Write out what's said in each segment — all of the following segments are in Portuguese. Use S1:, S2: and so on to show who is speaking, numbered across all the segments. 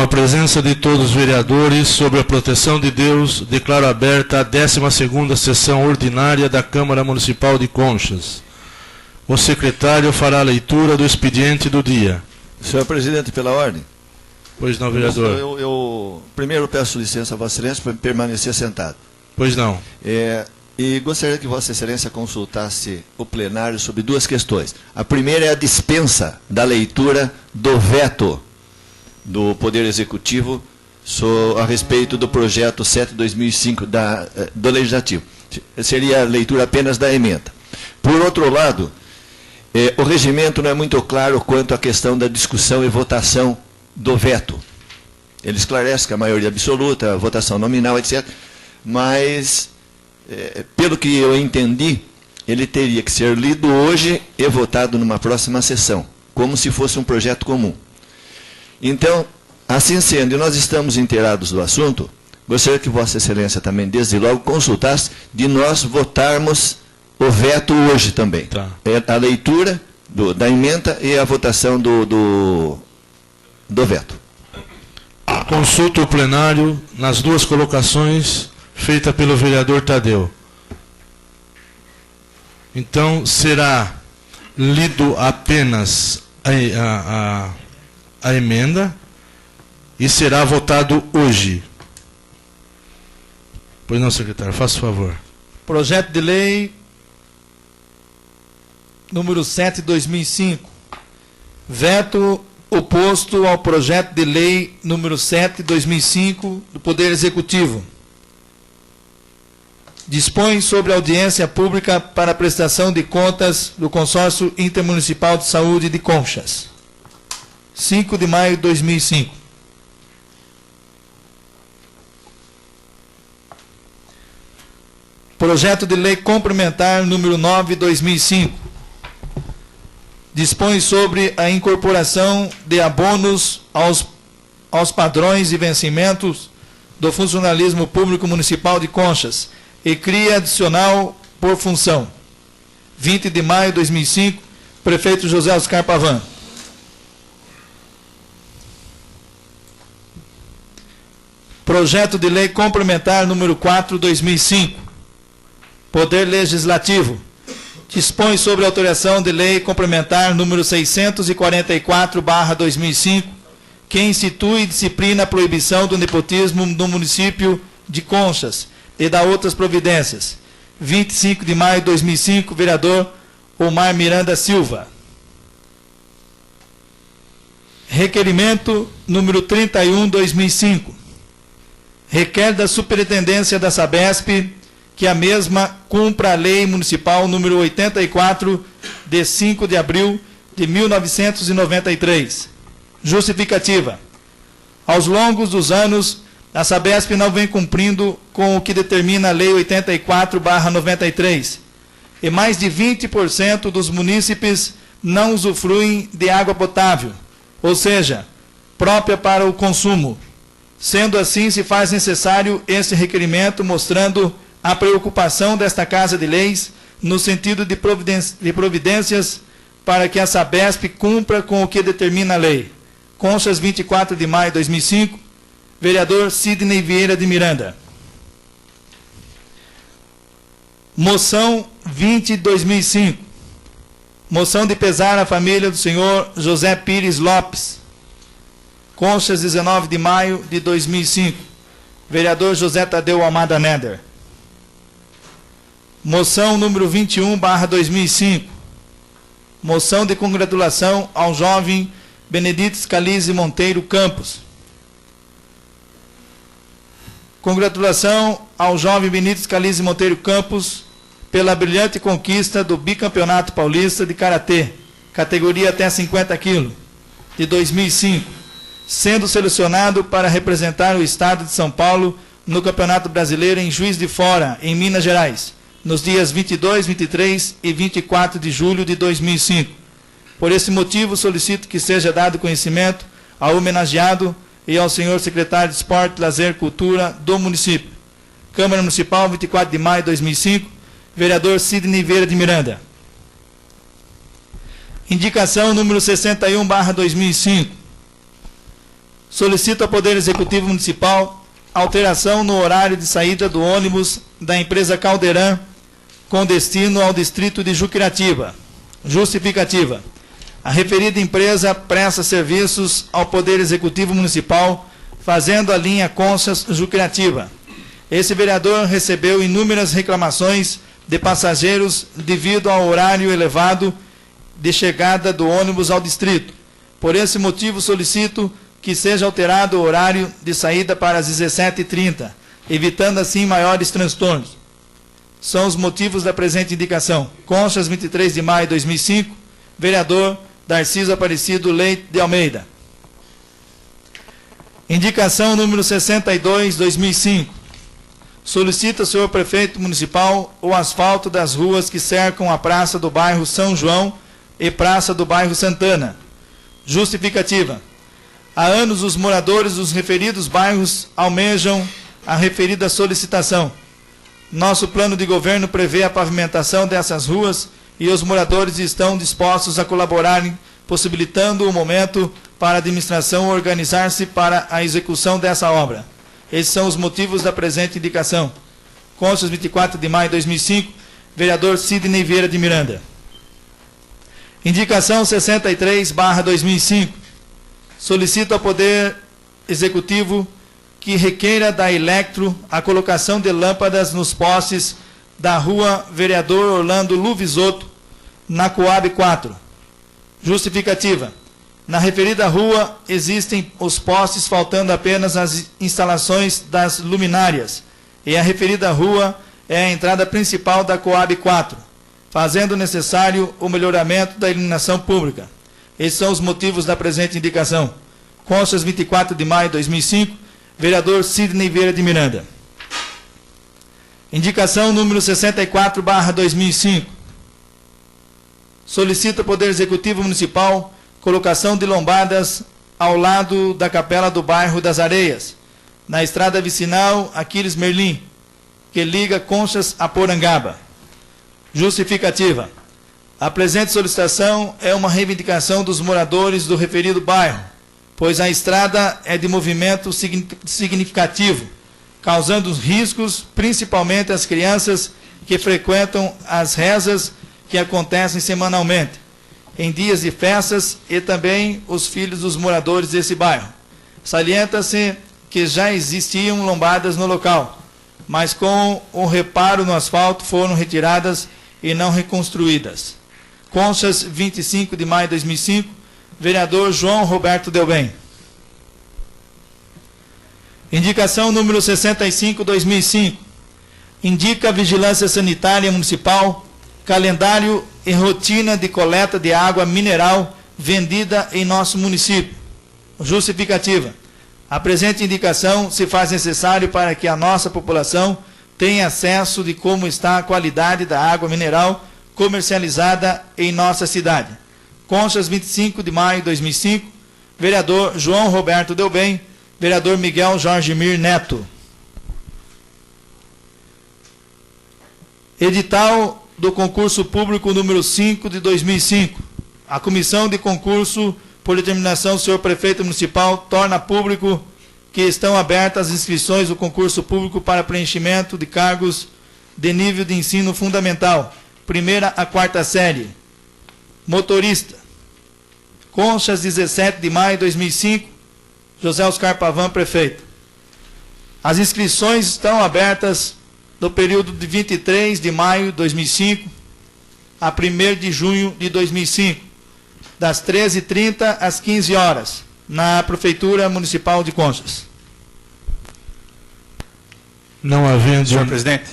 S1: a presença de todos os vereadores, sob a proteção de Deus, declaro aberta a 12ª sessão ordinária da Câmara Municipal de Conchas. O secretário fará a leitura do expediente do dia.
S2: Senhor presidente, pela ordem.
S1: Pois não, vereador.
S2: Eu primeiro peço licença a Vossa Excelência para permanecer sentado.
S1: Pois não.
S2: E gostaria que Vossa Excelência consultasse o plenário sobre duas questões. A primeira é a dispensa da leitura do veto do Poder Executivo a respeito do projeto 7/2005 do Legislativo. Seria a leitura apenas da emenda. Por outro lado, o regimento não é muito claro quanto à questão da discussão e votação do veto. Ele esclarece que a maioria absoluta, a votação nominal, etc. Mas, pelo que eu entendi, ele teria que ser lido hoje e votado numa próxima sessão, como se fosse um projeto comum. Então, assim sendo, e nós estamos inteirados do assunto, gostaria que Vossa Excelência também, desde logo, consultasse de nós votarmos o veto hoje também.
S1: Tá.
S2: A leitura da emenda e a votação do veto.
S1: Consulto o plenário nas duas colocações feitas pelo vereador Tadeu. Então, será lido apenas a emenda e será votado hoje. Pois não, secretário, faça o favor.
S3: Projeto de lei número 7/2005. Veto oposto ao projeto de lei número 7/2005 do Poder Executivo. Dispõe sobre audiência pública para a prestação de contas do Consórcio Intermunicipal de Saúde de Conchas. 5 de maio de 2005. Projeto de lei complementar número 9/2005. Dispõe sobre a incorporação de abonos aos padrões e vencimentos do funcionalismo público municipal de Conchas e cria adicional por função. 20 de maio de 2005, prefeito José Oscar Pavan. Projeto de lei complementar número 4/2005. Poder Legislativo. Dispõe sobre alteração de lei complementar número 644/2005, que institui disciplina a proibição do nepotismo no município de Conchas e da outras providências. 25 de maio de 2005, vereador Omar Miranda Silva. Requerimento número 31/2005. Requer da Superintendência da Sabesp que a mesma cumpra a Lei Municipal número 84, de 5 de abril de 1993. Justificativa. Aos longos dos anos, a Sabesp não vem cumprindo com o que determina a Lei 84/93, e mais de 20% dos munícipes não usufruem de água potável, ou seja, própria para o consumo. Sendo assim, se faz necessário este requerimento, mostrando a preocupação desta Casa de Leis no sentido de providências para que a Sabesp cumpra com o que determina a lei. Conchas, 24 de maio de 2005, vereador Sidney Vieira de Miranda. Moção 20/2005. Moção de pesar à família do senhor José Pires Lopes. Conchas, 19 de maio de 2005. Vereador José Tadeu Almada Neder. Moção número 21/2005. Moção de congratulação ao jovem Benedito Scalise Monteiro Campos. Congratulação ao jovem Benedito Scalise Monteiro Campos pela brilhante conquista do bicampeonato paulista de karatê, categoria até 50 kg, de 2005, sendo selecionado para representar o estado de São Paulo no Campeonato Brasileiro em Juiz de Fora, em Minas Gerais, nos dias 22, 23 e 24 de julho de 2005. Por esse motivo, solicito que seja dado conhecimento ao homenageado e ao senhor secretário de Esporte, Lazer e Cultura do município. Câmara Municipal, 24 de maio de 2005, vereador Sidney Vieira de Miranda. Indicação número 61/2005. Solicito ao Poder Executivo Municipal alteração no horário de saída do ônibus da empresa Caldeirão com destino ao distrito de Juquiratiba. Justificativa. A referida empresa presta serviços ao Poder Executivo Municipal, fazendo a linha Conchas-Juquiratiba. Esse vereador recebeu inúmeras reclamações de passageiros devido ao horário elevado de chegada do ônibus ao distrito. Por esse motivo, solicito que seja alterado o horário de saída para as 17h30, evitando assim maiores transtornos. São os motivos da presente indicação. Conchas, 23 de maio de 2005, vereador Darciso Aparecido Leite de Almeida. Indicação número 62, 2005. Solicita ao senhor prefeito municipal o asfalto das ruas que cercam a praça do bairro São João e praça do bairro Santana. Justificativa. Há anos os moradores dos referidos bairros almejam a referida solicitação. Nosso plano de governo prevê a pavimentação dessas ruas e os moradores estão dispostos a colaborarem, possibilitando o momento para a administração organizar-se para a execução dessa obra. Esses são os motivos da presente indicação. Conchas, 24 de maio de 2005, vereador Sidney Vieira de Miranda. Indicação 63/2005. Solicito ao Poder Executivo que requeira da Electro a colocação de lâmpadas nos postes da rua Vereador Orlando Luvisotto, na Coab 4. Justificativa. Na referida rua existem os postes, faltando apenas as instalações das luminárias, e a referida rua é a entrada principal da Coab 4, fazendo necessário o melhoramento da iluminação pública. Esses são os motivos da presente indicação. Conchas, 24 de maio de 2005, vereador Sidney Vieira de Miranda. Indicação número 64/2005. Solicita ao Poder Executivo Municipal colocação de lombadas ao lado da capela do bairro das Areias, na estrada vicinal Aquiles Merlim, que liga Conchas a Porangaba. Justificativa. A presente solicitação é uma reivindicação dos moradores do referido bairro, pois a estrada é de movimento significativo, causando riscos principalmente às crianças que frequentam as rezas que acontecem semanalmente, em dias de festas, e também os filhos dos moradores desse bairro. Salienta-se que já existiam lombadas no local, mas com o reparo no asfalto foram retiradas e não reconstruídas. Conchas, 25 de maio de 2005, vereador João Roberto Delbem. Indicação número 65/2005. Indica a Vigilância Sanitária Municipal calendário e rotina de coleta de água mineral vendida em nosso município. Justificativa. A presente indicação se faz necessário para que a nossa população tenha acesso de como está a qualidade da água mineral comercializada em nossa cidade. Conchas, 25 de maio de 2005, vereador João Roberto Delbem, vereador Miguel Jorge Mir Neto. Edital do concurso público número 5 de 2005. A comissão de concurso, por determinação do senhor prefeito municipal, torna público que estão abertas as inscrições do concurso público para preenchimento de cargos de nível de ensino fundamental, 1ª a 4ª série. Motorista. Conchas, 17 de maio de 2005, José Oscar Pavan, prefeito. As inscrições estão abertas no período de 23 de maio de 2005 a 1º de junho de 2005, das 13h30 às 15 horas, na Prefeitura Municipal de Conchas.
S1: Não havendo...
S4: Senhor presidente.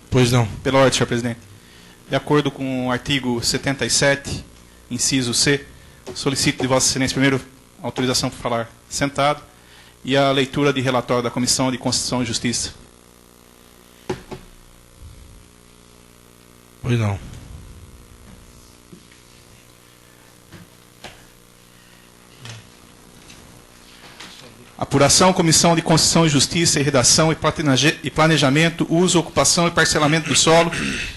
S1: Pois não.
S4: Pela ordem, senhor presidente. De acordo com o artigo 77, inciso C, solicito de Vossa Excelência, primeiro, autorização para falar sentado e a leitura de relatório da Comissão de Constituição e Justiça.
S1: Pois não.
S4: Apuração, Comissão de Constituição e Justiça e Redação e Planejamento, Uso, Ocupação e Parcelamento do Solo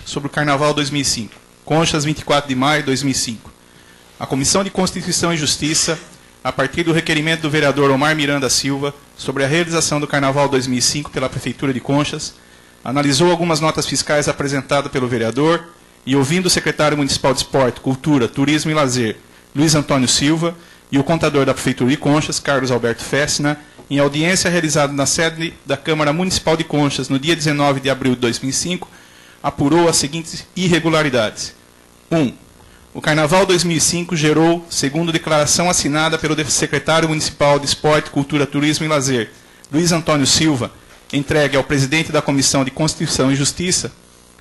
S4: sobre o Carnaval 2005. Conchas, 24 de maio de 2005. A Comissão de Constituição e Justiça a partir do requerimento do vereador Omar Miranda Silva sobre a realização do Carnaval 2005 pela Prefeitura de Conchas, analisou algumas notas fiscais apresentadas pelo vereador e, ouvindo o secretário municipal de Esporte, Cultura, Turismo e Lazer, Luiz Antônio Silva, e o contador da Prefeitura de Conchas, Carlos Alberto Fessina, em audiência realizada na sede da Câmara Municipal de Conchas no dia 19 de abril de 2005, apurou as seguintes irregularidades. 1. O Carnaval 2005 gerou, segundo declaração assinada pelo secretário municipal de Esporte, Cultura, Turismo e Lazer, Luiz Antônio Silva, entregue ao presidente da Comissão de Constituição e Justiça,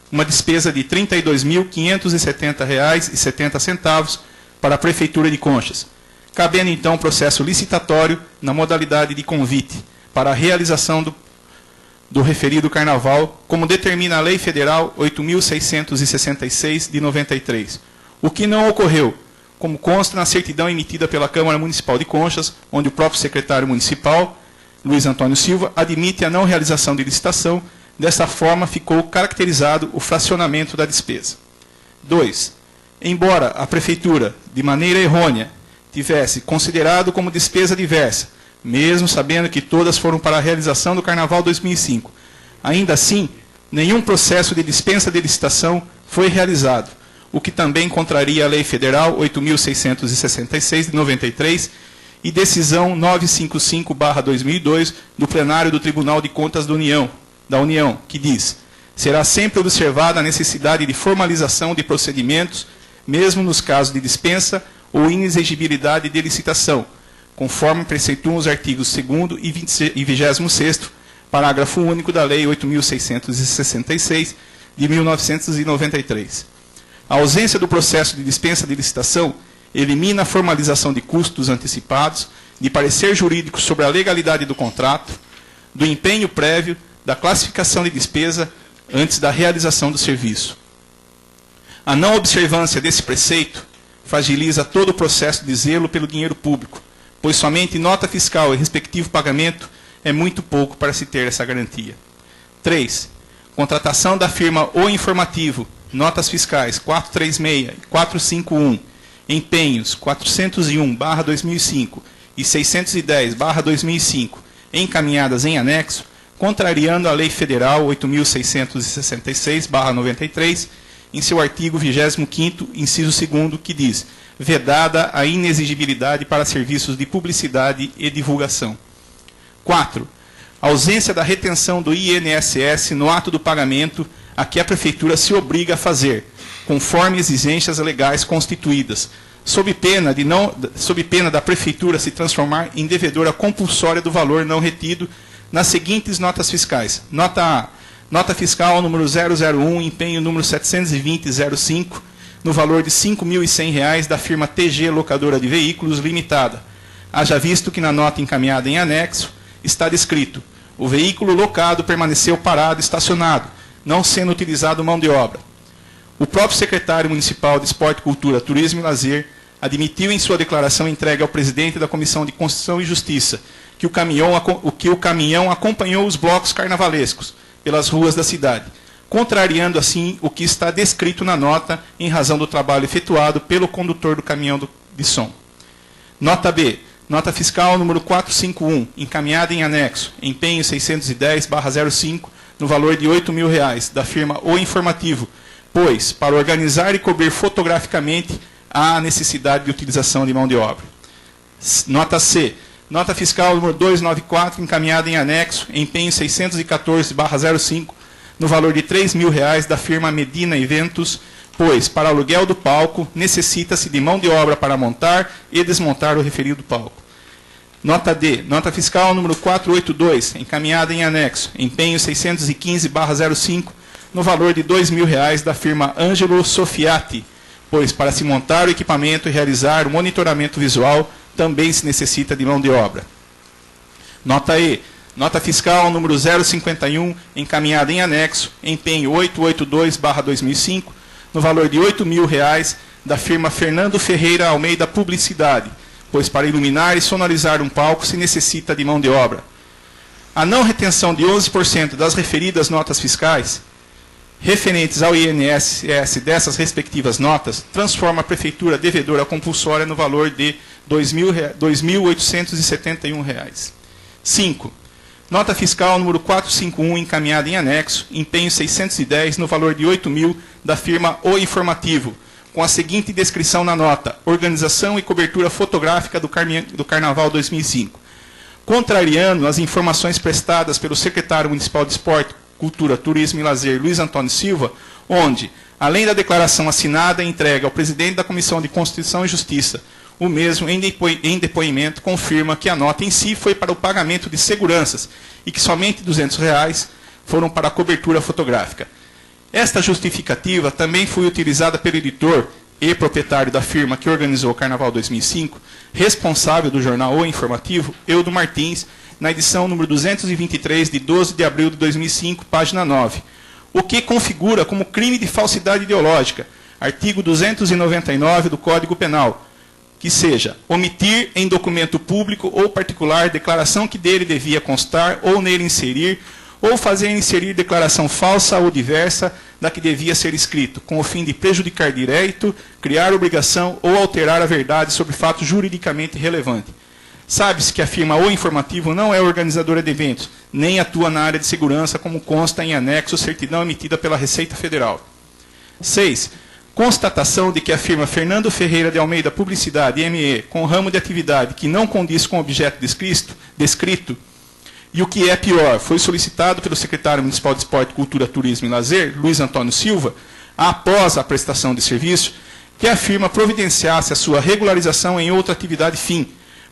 S4: uma despesa de R$ 32.570,70 para a Prefeitura de Conchas, cabendo então processo licitatório na modalidade de convite para a realização do referido Carnaval, como determina a Lei Federal 8.666 de 93, o que não ocorreu, como consta na certidão emitida pela Câmara Municipal de Conchas, onde o próprio secretário municipal, Luiz Antônio Silva, admite a não realização de licitação. Dessa forma, ficou caracterizado o fracionamento da despesa. 2. Embora a Prefeitura, de maneira errônea, tivesse considerado como despesa diversa, mesmo sabendo que todas foram para a realização do Carnaval 2005, ainda assim, nenhum processo de dispensa de licitação foi realizado, o que também contraria a Lei Federal 8.666 de 93 e Decisão 955/2002 do Plenário do Tribunal de Contas da União, que diz: será sempre observada a necessidade de formalização de procedimentos, mesmo nos casos de dispensa ou inexigibilidade de licitação, conforme preceituam os artigos 2º e 26º, parágrafo único da Lei 8.666 de 1993. A ausência do processo de dispensa de licitação elimina a formalização de custos antecipados, de parecer jurídico sobre a legalidade do contrato, do empenho prévio, da classificação de despesa antes da realização do serviço. A não observância desse preceito fragiliza todo o processo de zelo pelo dinheiro público, pois somente nota fiscal e respectivo pagamento é muito pouco para se ter essa garantia. 3. Contratação da firma O Informativo, notas fiscais 436 e 451, empenhos 401/2005 e 610/2005, encaminhadas em anexo, contrariando a Lei Federal 8.666/93, em seu artigo 25º, inciso 2º, que diz: vedada a inexigibilidade para serviços de publicidade e divulgação. 4. Ausência da retenção do INSS no ato do pagamento a que a Prefeitura se obriga a fazer, conforme exigências legais constituídas, sob pena da Prefeitura se transformar em devedora compulsória do valor não retido nas seguintes notas fiscais. Nota A. Nota fiscal número 001, empenho número 720/05, no valor de R$ 5.100 da firma TG Locadora de Veículos Limitada. Haja visto que na nota encaminhada em anexo está descrito: o veículo locado permaneceu parado, estacionado, não sendo utilizado mão de obra. O próprio secretário municipal de Esporte, Cultura, Turismo e Lazer admitiu em sua declaração entregue ao presidente da Comissão de Constituição e Justiça que o caminhão acompanhou os blocos carnavalescos pelas ruas da cidade, contrariando assim o que está descrito na nota em razão do trabalho efetuado pelo condutor do caminhão de som. Nota B. Nota fiscal número 451, encaminhada em anexo, empenho 610/05, no valor de R$ 8.000, da firma O Informativo, pois, para organizar e cobrir fotograficamente, há a necessidade de utilização de mão de obra. Nota C. Nota fiscal número 294, encaminhada em anexo, empenho 614/05, no valor de R$ 3.000, da firma Medina Eventos, pois, para aluguel do palco, necessita-se de mão de obra para montar e desmontar o referido palco. Nota D. Nota fiscal número 482, encaminhada em anexo, empenho 615/05, no valor de R$ 2.000, da firma Ângelo Sofiati, pois, para se montar o equipamento e realizar o monitoramento visual, também se necessita de mão de obra. Nota E. Nota fiscal número 051, encaminhada em anexo, empenho 882/2005, no valor de R$ 8.000, da firma Fernando Ferreira Almeida Publicidade, pois para iluminar e sonorizar um palco se necessita de mão de obra. A não retenção de 11% das referidas notas fiscais referentes ao INSS dessas respectivas notas, transforma a Prefeitura devedora compulsória no valor de R$ 2.871. 5. Nota fiscal número 451, encaminhada em anexo, empenho 610, no valor de R$ 8.000, da firma O Informativo, com a seguinte descrição na nota: organização e cobertura fotográfica do Carnaval 2005. Contrariando as informações prestadas pelo secretário municipal de Esporte, Cultura, Turismo e Lazer, Luiz Antônio Silva, onde, além da declaração assinada e entregue ao presidente da Comissão de Constituição e Justiça, o mesmo, em depoimento, confirma que a nota em si foi para o pagamento de seguranças e que somente R$ 200 foram para a cobertura fotográfica. Esta justificativa também foi utilizada pelo editor e proprietário da firma que organizou o Carnaval 2005, responsável do jornal O Informativo, Eudo Martins, na edição número 223, de 12 de abril de 2005, página 9, o que configura como crime de falsidade ideológica, artigo 299 do Código Penal, que seja omitir em documento público ou particular declaração que dele devia constar ou nele inserir, ou fazer inserir declaração falsa ou diversa da que devia ser escrito, com o fim de prejudicar direito, criar obrigação ou alterar a verdade sobre fato juridicamente relevante. Sabe-se que a firma O Informativo não é organizadora de eventos, nem atua na área de segurança, como consta em anexo certidão emitida pela Receita Federal. 6. Constatação de que a firma Fernando Ferreira de Almeida Publicidade, ME, com ramo de atividade que não condiz com o objeto descrito, e o que é pior, foi solicitado pelo secretário municipal de Esporte, Cultura, Turismo e Lazer, Luiz Antônio Silva, após a prestação de serviço, que a firma providenciasse a sua regularização em outra atividade fim,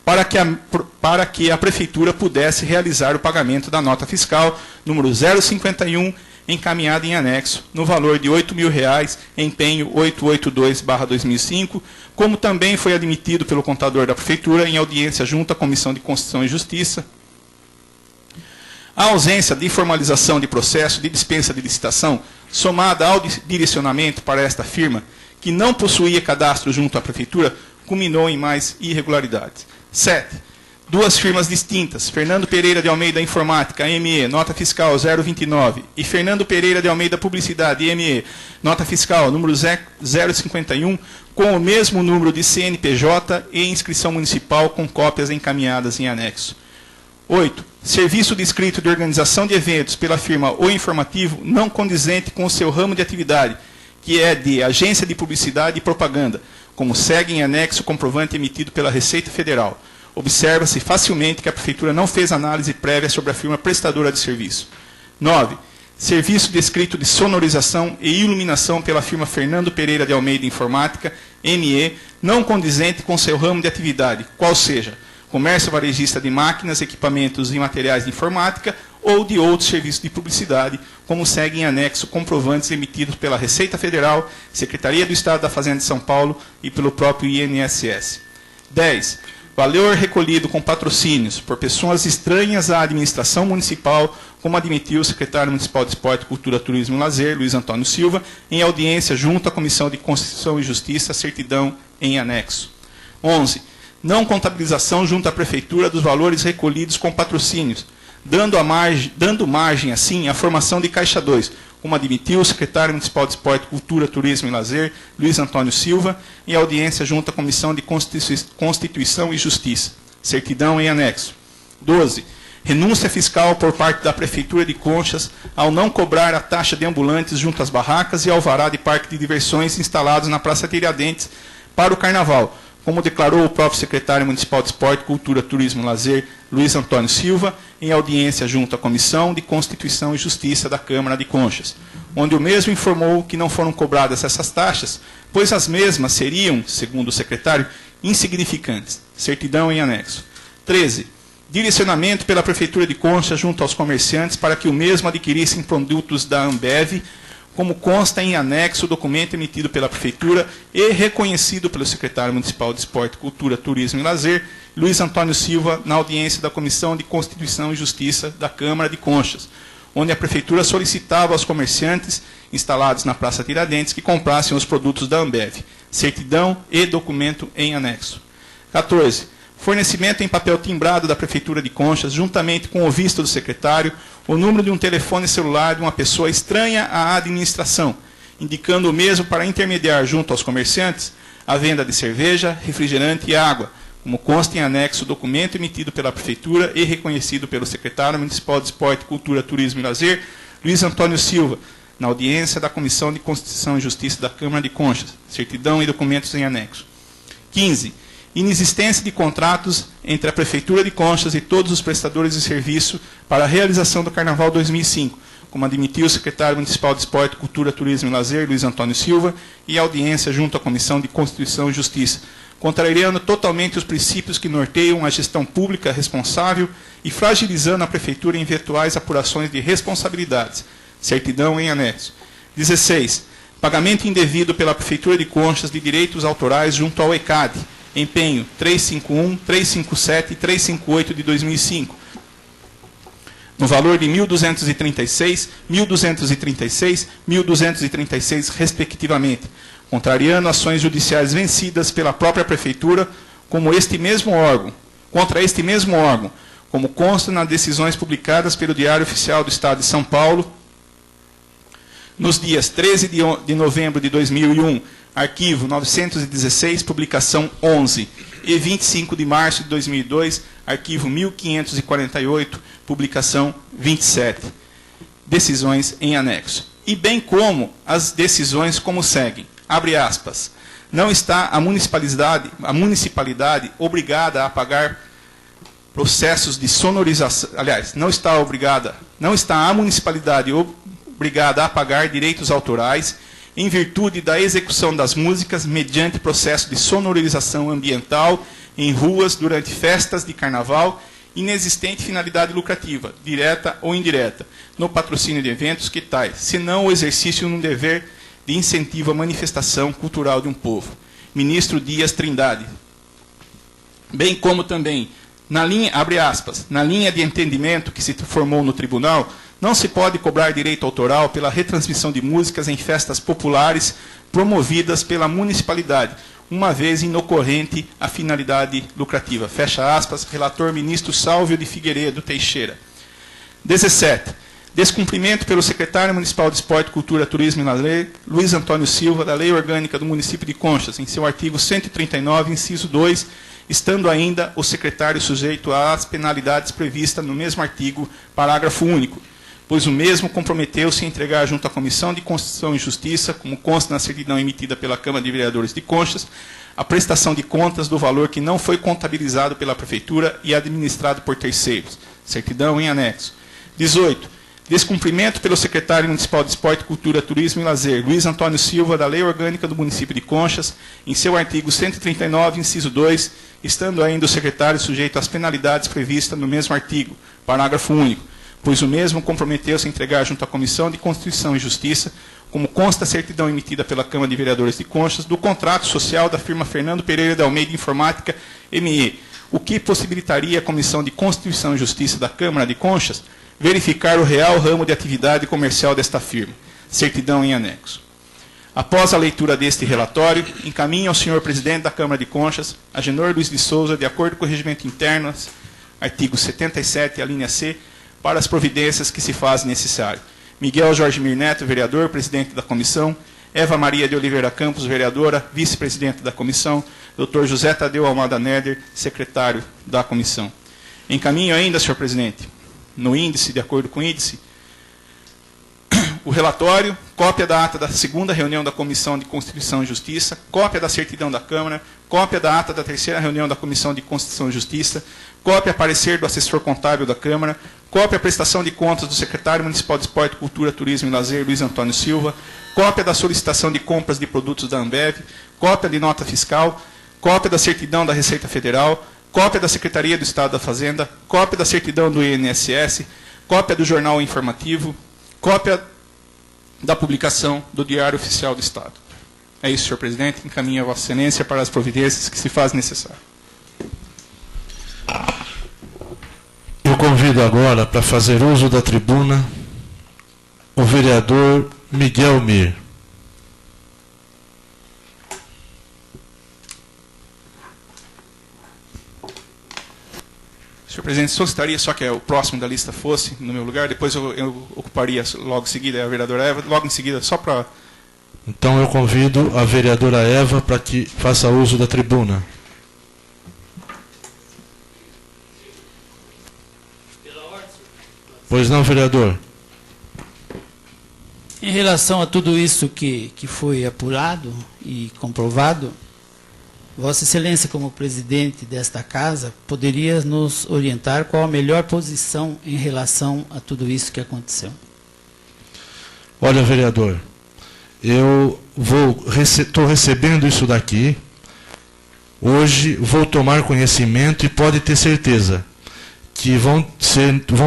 S4: para que a Prefeitura pudesse realizar o pagamento da nota fiscal número 051, encaminhada em anexo, no valor de R$ 8.000, empenho 882/2005, como também foi admitido pelo contador da Prefeitura em audiência junto à Comissão de Constituição e Justiça. A ausência de formalização de processo de dispensa de licitação, somada ao direcionamento para esta firma, que não possuía cadastro junto à Prefeitura, culminou em mais irregularidades. 7. Duas firmas distintas, Fernando Pereira de Almeida Informática, ME, nota fiscal 029, e Fernando Pereira de Almeida Publicidade, ME, nota fiscal número 051, com o mesmo número de CNPJ e inscrição municipal, com cópias encaminhadas em anexo. 8. Serviço descrito de organização de eventos pela firma O Informativo, não condizente com o seu ramo de atividade, que é de agência de publicidade e propaganda, como segue em anexo o comprovante emitido pela Receita Federal. Observa-se facilmente que a Prefeitura não fez análise prévia sobre a firma prestadora de serviço. 9. Serviço descrito de sonorização e iluminação pela firma Fernando Pereira de Almeida Informática, ME, não condizente com seu ramo de atividade, qual seja, comércio varejista de máquinas, equipamentos e materiais de informática ou de outros serviços de publicidade, como segue em anexo comprovantes emitidos pela Receita Federal, Secretaria do Estado da Fazenda de São Paulo e pelo próprio INSS. 10. Valor recolhido com patrocínios por pessoas estranhas à administração municipal, como admitiu o secretário municipal de Esporte, Cultura, Turismo e Lazer, Luiz Antônio Silva, em audiência junto à Comissão de Constituição e Justiça, certidão em anexo. 11. Não contabilização junto à Prefeitura dos valores recolhidos com patrocínios, dando margem, assim, à formação de Caixa 2, como admitiu o secretário municipal de Esporte, Cultura, Turismo e Lazer, Luiz Antônio Silva, em audiência junto à Comissão de Constituição e Justiça. Certidão em anexo. 12. Renúncia fiscal por parte da Prefeitura de Conchas ao não cobrar a taxa de ambulantes junto às barracas e alvará de parque de diversões instalados na Praça Tiradentes para o Carnaval, como declarou o próprio secretário municipal de Esporte, Cultura, Turismo e Lazer, Luiz Antônio Silva, em audiência junto à Comissão de Constituição e Justiça da Câmara de Conchas, onde o mesmo informou que não foram cobradas essas taxas, pois as mesmas seriam, segundo o secretário, insignificantes. Certidão em anexo. 13. Direcionamento pela Prefeitura de Conchas junto aos comerciantes para que o mesmo adquirissem produtos da Ambev, como consta em anexo o documento emitido pela Prefeitura e reconhecido pelo secretário municipal de Esporte, Cultura, Turismo e Lazer, Luiz Antônio Silva, na audiência da Comissão de Constituição e Justiça da Câmara de Conchas, onde a Prefeitura solicitava aos comerciantes instalados na Praça Tiradentes que comprassem os produtos da Ambev. Certidão e documento em anexo. 14. Fornecimento em papel timbrado da Prefeitura de Conchas, juntamente com o visto do secretário, o número de um telefone celular de uma pessoa estranha à administração, indicando o mesmo para intermediar junto aos comerciantes a venda de cerveja, refrigerante e água, como consta em anexo documento emitido pela Prefeitura e reconhecido pelo secretário municipal de Esporte, Cultura, Turismo e Lazer, Luiz Antônio Silva, na audiência da Comissão de Constituição e Justiça da Câmara de Conchas, certidão e documentos em anexo. 15. Inexistência de contratos entre a Prefeitura de Conchas e todos os prestadores de serviço para a realização do Carnaval 2005, como admitiu o secretário municipal de Esporte, Cultura, Turismo e Lazer, Luiz Antônio Silva, e audiência junto à Comissão de Constituição e Justiça, contrariando totalmente os princípios que norteiam a gestão pública responsável e fragilizando a Prefeitura em eventuais apurações de responsabilidades, certidão em anexo. 16. Pagamento indevido pela Prefeitura de Conchas de direitos autorais junto ao ECAD, empenho 351, 357 e 358 de 2005, no valor de 1.236, 1.236, 1.236, respectivamente, contrariando ações judiciais vencidas pela própria Prefeitura contra este mesmo órgão, como consta nas decisões publicadas pelo Diário Oficial do Estado de São Paulo, nos dias 13 de novembro de 2001, arquivo 916, publicação 11, e 25 de março de 2002, arquivo 1548, publicação 27. Decisões em anexo. E bem como as decisões como seguem. Abre aspas. Não está a municipalidade obrigada a pagar processos de sonorização. Aliás, não está a municipalidade obrigada a pagar direitos autorais em virtude da execução das músicas mediante processo de sonorização ambiental em ruas durante festas de carnaval, inexistente finalidade lucrativa, direta ou indireta, no patrocínio de eventos que tais, senão o exercício de um dever de incentivo à manifestação cultural de um povo. Ministro Dias Trindade. Bem como também, abre aspas, na linha de entendimento que se formou no tribunal, não se pode cobrar direito autoral pela retransmissão de músicas em festas populares promovidas pela municipalidade, uma vez inocorrente a finalidade lucrativa. Fecha aspas, relator ministro Sálvio de Figueiredo Teixeira. 17. Descumprimento pelo secretário municipal de Esporte, Cultura, Turismo e Lazer, Luiz Antônio Silva, da Lei Orgânica do município de Conchas, em seu artigo 139, inciso 2, estando ainda o secretário sujeito às penalidades previstas no mesmo artigo, parágrafo único, pois o mesmo comprometeu-se a entregar junto à Comissão de Constituição e Justiça, como consta na certidão emitida pela Câmara de Vereadores de Conchas, a prestação de contas do valor que não foi contabilizado pela Prefeitura e administrado por terceiros. Certidão em anexo. 18. Descumprimento pelo secretário municipal de Esporte, Cultura, Turismo e Lazer, Luiz Antônio Silva, da Lei Orgânica do município de Conchas, em seu artigo 139, inciso 2, estando ainda o secretário sujeito às penalidades previstas no mesmo artigo, parágrafo único, pois o mesmo comprometeu-se a entregar junto à Comissão de Constituição e Justiça, como consta a certidão emitida pela Câmara de Vereadores de Conchas, do contrato social da firma Fernando Pereira de Almeida Informática, ME, o que possibilitaria a Comissão de Constituição e Justiça da Câmara de Conchas verificar o real ramo de atividade comercial desta firma. Certidão em anexo. Após a leitura deste relatório, encaminho ao senhor presidente da Câmara de Conchas, Agenor Luiz de Souza, de acordo com o regimento interno, artigo 77, a linha C, para as providências que se fazem necessário. Miguel Jorge Mir Neto, vereador, presidente da comissão. Eva Maria de Oliveira Campos, vereadora, vice-presidente da comissão. Dr. José Tadeu Almada Neder, secretário da comissão. Encaminho ainda, senhor presidente, no índice, de acordo com o índice, o relatório, cópia da ata da segunda reunião da Comissão de Constituição e Justiça, cópia da certidão da Câmara, cópia da ata da terceira reunião da Comissão de Constituição e Justiça, cópia parecer do assessor contábil da Câmara, cópia prestação de contas do secretário municipal de Esporte, Cultura, Turismo e Lazer, Luiz Antônio Silva, cópia da solicitação de compras de produtos da Ambev, cópia de nota fiscal, cópia da certidão da Receita Federal, cópia da Secretaria do Estado da Fazenda, cópia da certidão do INSS, cópia do jornal informativo, cópia da publicação do Diário Oficial do Estado. É isso, senhor presidente. Encaminho a Vossa Excelência para as providências que se fazem necessárias.
S1: Eu convido agora para fazer uso da tribuna o vereador Miguel Mir.
S4: Senhor presidente, solicitaria só que o próximo da lista fosse no meu lugar, depois eu ocuparia logo em seguida a vereadora Eva, logo em seguida, só para...
S1: Então eu convido a vereadora Eva para que faça uso da tribuna. Pois não, vereador?
S5: Em relação a tudo isso que foi apurado e comprovado, Vossa Excelência, como presidente desta casa, poderia nos orientar qual a melhor posição em relação a tudo isso que aconteceu?
S1: Olha, vereador, eu estou recebendo isso daqui, hoje vou tomar conhecimento e pode ter certeza que vão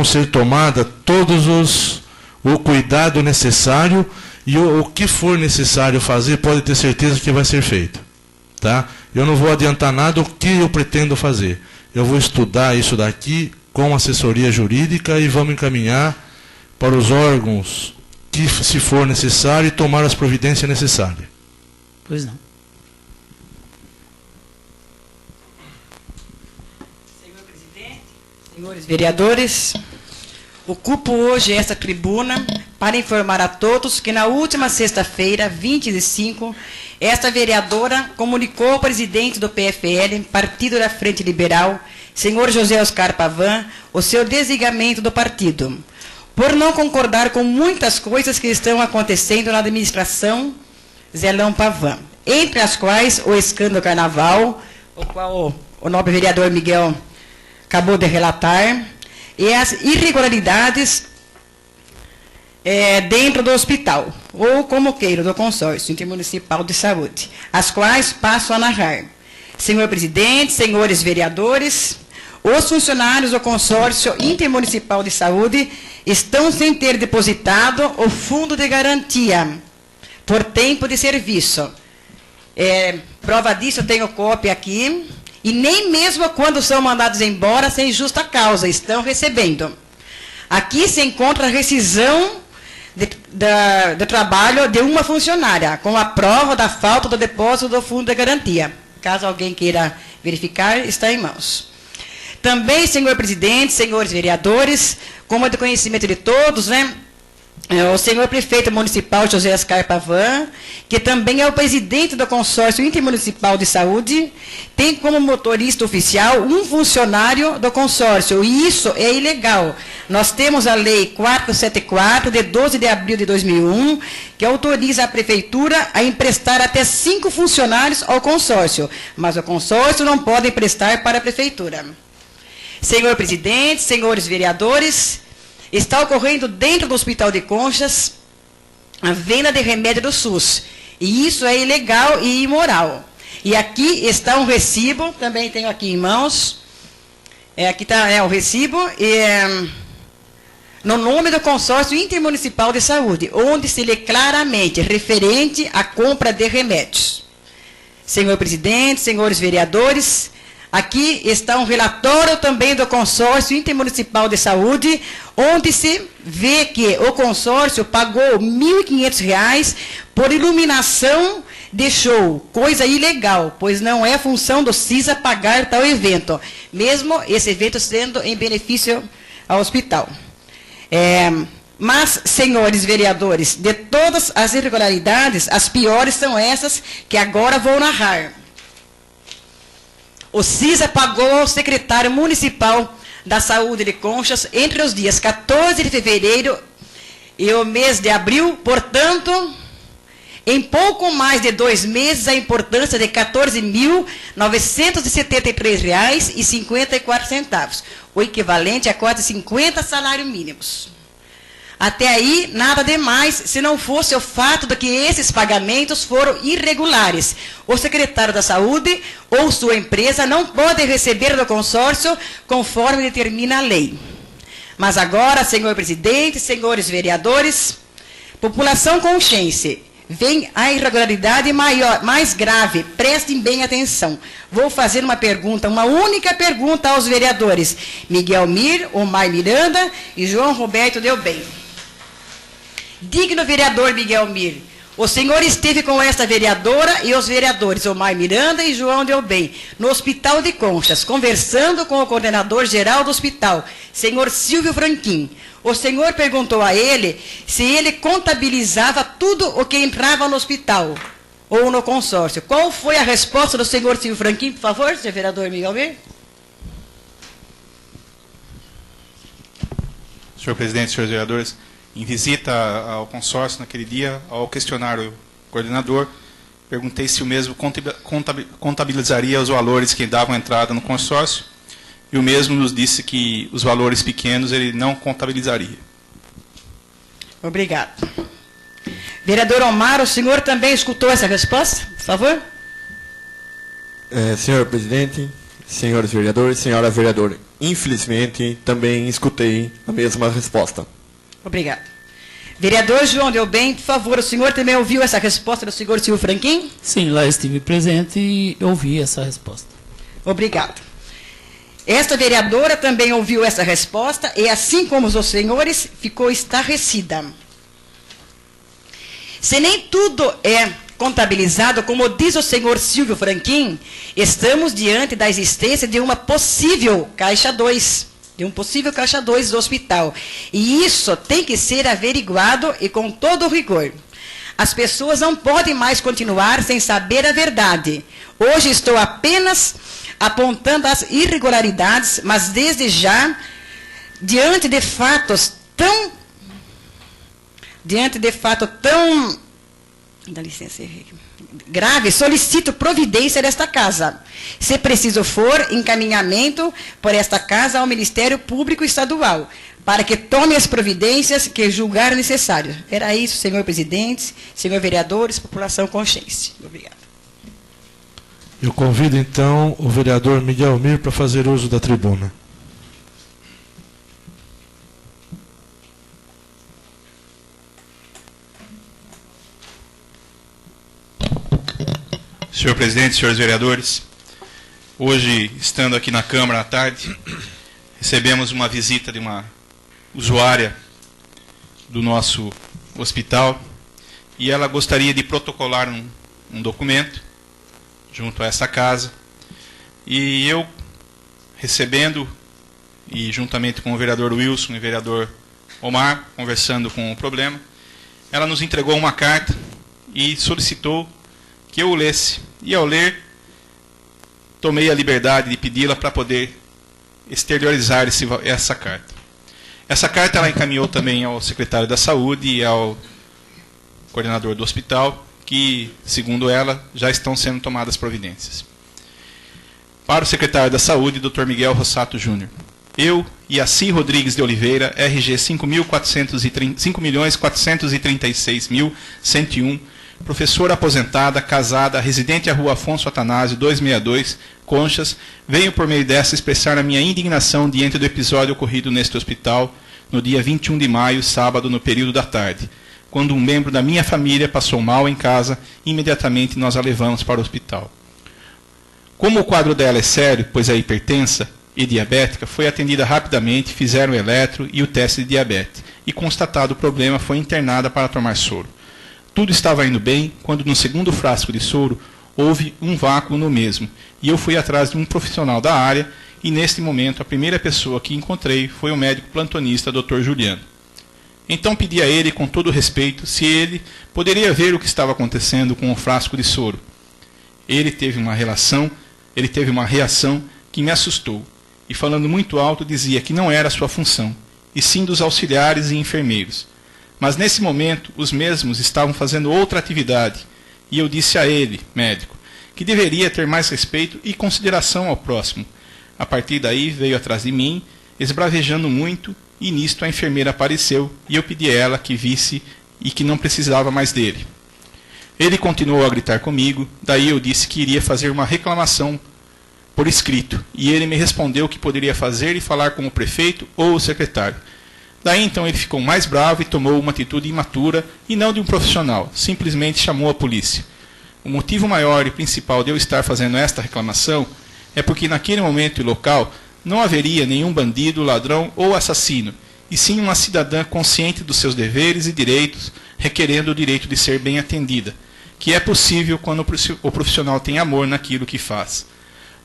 S1: ser tomadas todos o cuidado necessário e o que for necessário fazer, pode ter certeza que vai ser feito. Tá? Eu não vou adiantar nada o que eu pretendo fazer. Eu vou estudar isso daqui com assessoria jurídica e vamos encaminhar para os órgãos que, se for necessário, tomar as providências necessárias.
S5: Pois não.
S6: Senhor presidente, senhores vereadores, ocupo hoje esta tribuna para informar a todos que na última sexta-feira, 25, esta vereadora comunicou ao presidente do PFL, Partido da Frente Liberal, senhor José Oscar Pavan, o seu desligamento do partido, por não concordar com muitas coisas que estão acontecendo na administração Zelão Pavan, entre as quais o escândalo Carnaval, o qual o nobre vereador Miguel acabou de relatar, e as irregularidades dentro do hospital, ou como queira, do consórcio intermunicipal de saúde, as quais passo a narrar. Senhor presidente, senhores vereadores, os funcionários do consórcio intermunicipal de saúde estão sem ter depositado o fundo de garantia por tempo de serviço. Prova disso, eu tenho cópia aqui, e nem mesmo quando são mandados embora sem justa causa estão recebendo. Aqui se encontra a rescisão do trabalho de uma funcionária, com a prova da falta do depósito do fundo de garantia. Caso alguém queira verificar, está em mãos. Também, senhor presidente, senhores vereadores, como é do conhecimento de todos, o senhor prefeito municipal José Oscar Pavan, que também é o presidente do consórcio intermunicipal de saúde, tem como motorista oficial um funcionário do consórcio, e isso é ilegal. Nós temos a lei 474, de 12 de abril de 2001, que autoriza a prefeitura a emprestar até 5 funcionários ao consórcio, mas o consórcio não pode emprestar para a prefeitura. Senhor presidente, senhores vereadores, está ocorrendo dentro do Hospital de Conchas a venda de remédio do SUS. E isso é ilegal e imoral. E aqui está um recibo, também tenho aqui em mãos. Aqui está o recibo, no nome do Consórcio Intermunicipal de Saúde, onde se lê claramente referente à compra de remédios. Senhor presidente, senhores vereadores, aqui está um relatório também do Consórcio Intermunicipal de Saúde, onde se vê que o consórcio pagou R$ 1.500 por iluminação de show, coisa ilegal, pois não é função do CISA pagar tal evento, mesmo esse evento sendo em benefício ao hospital. Mas, senhores vereadores, de todas as irregularidades, as piores são essas que agora vou narrar. O CISA pagou ao secretário municipal da Saúde de Conchas entre os dias 14 de fevereiro e o mês de abril, portanto, em pouco mais de 2 meses, a importância de R$ 14.973,54, o equivalente a quase 50 salários mínimos. Até aí, nada demais, se não fosse o fato de que esses pagamentos foram irregulares. O secretário da Saúde ou sua empresa não podem receber do consórcio conforme determina a lei. Mas agora, senhor presidente, senhores vereadores, população conchense, vem a irregularidade mais grave, prestem bem atenção. Vou fazer uma pergunta, uma única pergunta aos vereadores Miguel Mir, Omar Miranda e João Roberto Delbem. Digno vereador Miguel Mir, O senhor esteve com esta vereadora e os vereadores Omar Miranda e João Delbem no Hospital de Conchas, conversando com o coordenador geral do hospital, senhor Silvio Franquim. O senhor perguntou a ele se ele contabilizava tudo o que entrava no hospital ou no consórcio. Qual foi a resposta do senhor Silvio Franquim, por favor, senhor vereador Miguel Mir?
S4: Senhor presidente, senhores vereadores, em visita ao consórcio naquele dia, ao questionar o coordenador, perguntei se o mesmo contabilizaria os valores que davam entrada no consórcio, e o mesmo nos disse que os valores pequenos ele não contabilizaria.
S6: Obrigado. Vereador Omar, o senhor também escutou essa resposta, por favor?
S7: Senhor presidente, senhores vereadores, senhora vereadora, infelizmente também escutei a mesma resposta.
S6: Obrigado. Vereador João Delbem, por favor, o senhor também ouviu essa resposta do senhor Silvio Franquim?
S5: Sim, lá estive presente e ouvi essa resposta.
S6: Obrigado. Esta vereadora também ouviu essa resposta e, assim como os senhores, ficou estarrecida. Se nem tudo é contabilizado, como diz o senhor Silvio Franquim, estamos diante da existência de uma possível Caixa 2. De um possível Caixa 2 do hospital. E isso tem que ser averiguado e com todo o rigor. As pessoas não podem mais continuar sem saber a verdade. Hoje estou apenas apontando as irregularidades, mas desde já, diante de fatos tão... Dá licença, grave, solicito providência desta casa. Se preciso for, encaminhamento por esta casa ao Ministério Público Estadual, para que tome as providências que julgar necessário. Era isso, senhor presidente, senhor vereadores, população consciente. Obrigado.
S1: Eu convido, então, o vereador Miguel Mir para fazer uso da tribuna.
S4: Senhor presidente, senhores vereadores, hoje, estando aqui na Câmara à tarde, recebemos uma visita de uma usuária do nosso hospital e ela gostaria de protocolar um documento junto a essa casa. E eu, recebendo, e juntamente com o vereador Wilson e o vereador Omar, conversando com o problema, ela nos entregou uma carta e solicitou que eu o lesse. E ao ler, tomei a liberdade de pedi-la para poder exteriorizar essa carta. Essa carta ela encaminhou também ao secretário da Saúde e ao coordenador do hospital, que, segundo ela, já estão sendo tomadas providências. Para o secretário da Saúde, Dr. Miguel Rossato Júnior. Eu, Iaci Rodrigues de Oliveira, RG 5.436.101, professora aposentada, casada, residente à Rua Afonso Atanásio, 262, Conchas, venho por meio dessa expressar a minha indignação diante do episódio ocorrido neste hospital no dia 21 de maio, sábado, no período da tarde, quando um membro da minha família passou mal em casa e imediatamente nós a levamos para o hospital. Como o quadro dela é sério, pois é hipertensa e diabética, foi atendida rapidamente, fizeram o eletro e o teste de diabetes, e constatado o problema, foi internada para tomar soro. Tudo estava indo bem, quando no segundo frasco de soro houve um vácuo no mesmo, e eu fui atrás de um profissional da área, e neste momento a primeira pessoa que encontrei foi o médico plantonista Dr. Juliano. Então pedi a ele, com todo respeito, se ele poderia ver o que estava acontecendo com o frasco de soro. Ele teve uma reação que me assustou, e falando muito alto dizia que não era sua função, e sim dos auxiliares e enfermeiros. Mas nesse momento, os mesmos estavam fazendo outra atividade, e eu disse a ele, médico, que deveria ter mais respeito e consideração ao próximo. A partir daí, veio atrás de mim, esbravejando muito, e nisto a enfermeira apareceu, e eu pedi a ela que visse e que não precisava mais dele. Ele continuou a gritar comigo, daí eu disse que iria fazer uma reclamação por escrito, e ele me respondeu que poderia fazer e falar com o prefeito ou o secretário. Daí então ele ficou mais bravo e tomou uma atitude imatura e não de um profissional, simplesmente chamou a polícia. O motivo maior e principal de eu estar fazendo esta reclamação é porque naquele momento e local não haveria nenhum bandido, ladrão ou assassino, e sim uma cidadã consciente dos seus deveres e direitos, requerendo o direito de ser bem atendida, que é possível quando o profissional tem amor naquilo que faz.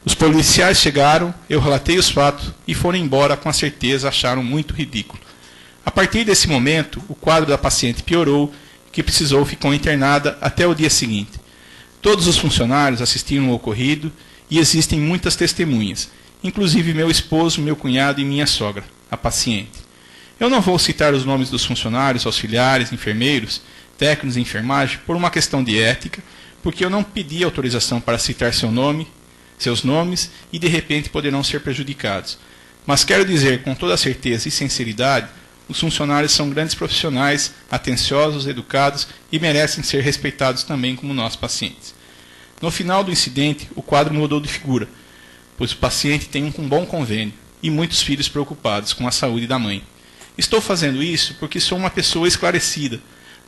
S4: Os policiais chegaram, eu relatei os fatos e foram embora, com a certeza acharam muito ridículo. A partir desse momento, o quadro da paciente piorou, que precisou ficou internada até o dia seguinte. Todos os funcionários assistiram ao ocorrido e existem muitas testemunhas, inclusive meu esposo, meu cunhado e minha sogra, a paciente. Eu não vou citar os nomes dos funcionários, auxiliares, enfermeiros, técnicos de enfermagem, por uma questão de ética, porque eu não pedi autorização para citar seus nomes e de repente poderão ser prejudicados. Mas quero dizer com toda certeza e sinceridade, os funcionários são grandes profissionais, atenciosos, educados e merecem ser respeitados também como nós pacientes. No final do incidente, o quadro mudou de figura, pois o paciente tem um bom convênio e muitos filhos preocupados com a saúde da mãe. Estou fazendo isso porque sou uma pessoa esclarecida,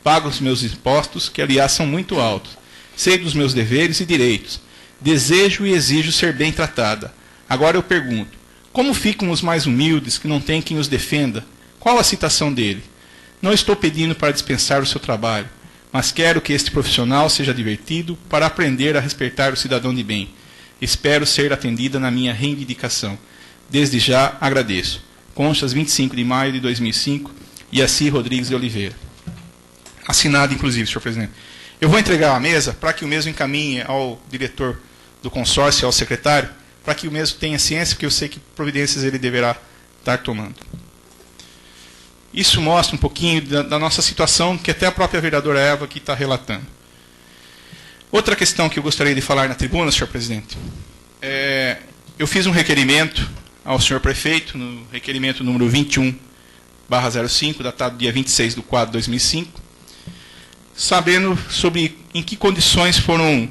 S4: pago os meus impostos, que aliás são muito altos, sei dos meus deveres e direitos, desejo e exijo ser bem tratada. Agora eu pergunto, como ficam os mais humildes que não têm quem os defenda? Qual a citação dele? Não estou pedindo para dispensar o seu trabalho, mas quero que este profissional seja divertido para aprender a respeitar o cidadão de bem. Espero ser atendida na minha reivindicação. Desde já agradeço. Conchas, 25 de maio de 2005, Iaci Rodrigues de Oliveira. Assinado, inclusive, senhor presidente. Eu vou entregar a mesa para que o mesmo encaminhe ao diretor do consórcio, ao secretário, para que o mesmo tenha ciência, porque eu sei que providências ele deverá estar tomando. Isso mostra um pouquinho da nossa situação, que até a própria vereadora Eva aqui está relatando. Outra questão que eu gostaria de falar na tribuna, senhor presidente, eu fiz um requerimento ao senhor prefeito, no requerimento número 21/05, datado dia 26/4/2005, sabendo sobre em que condições foram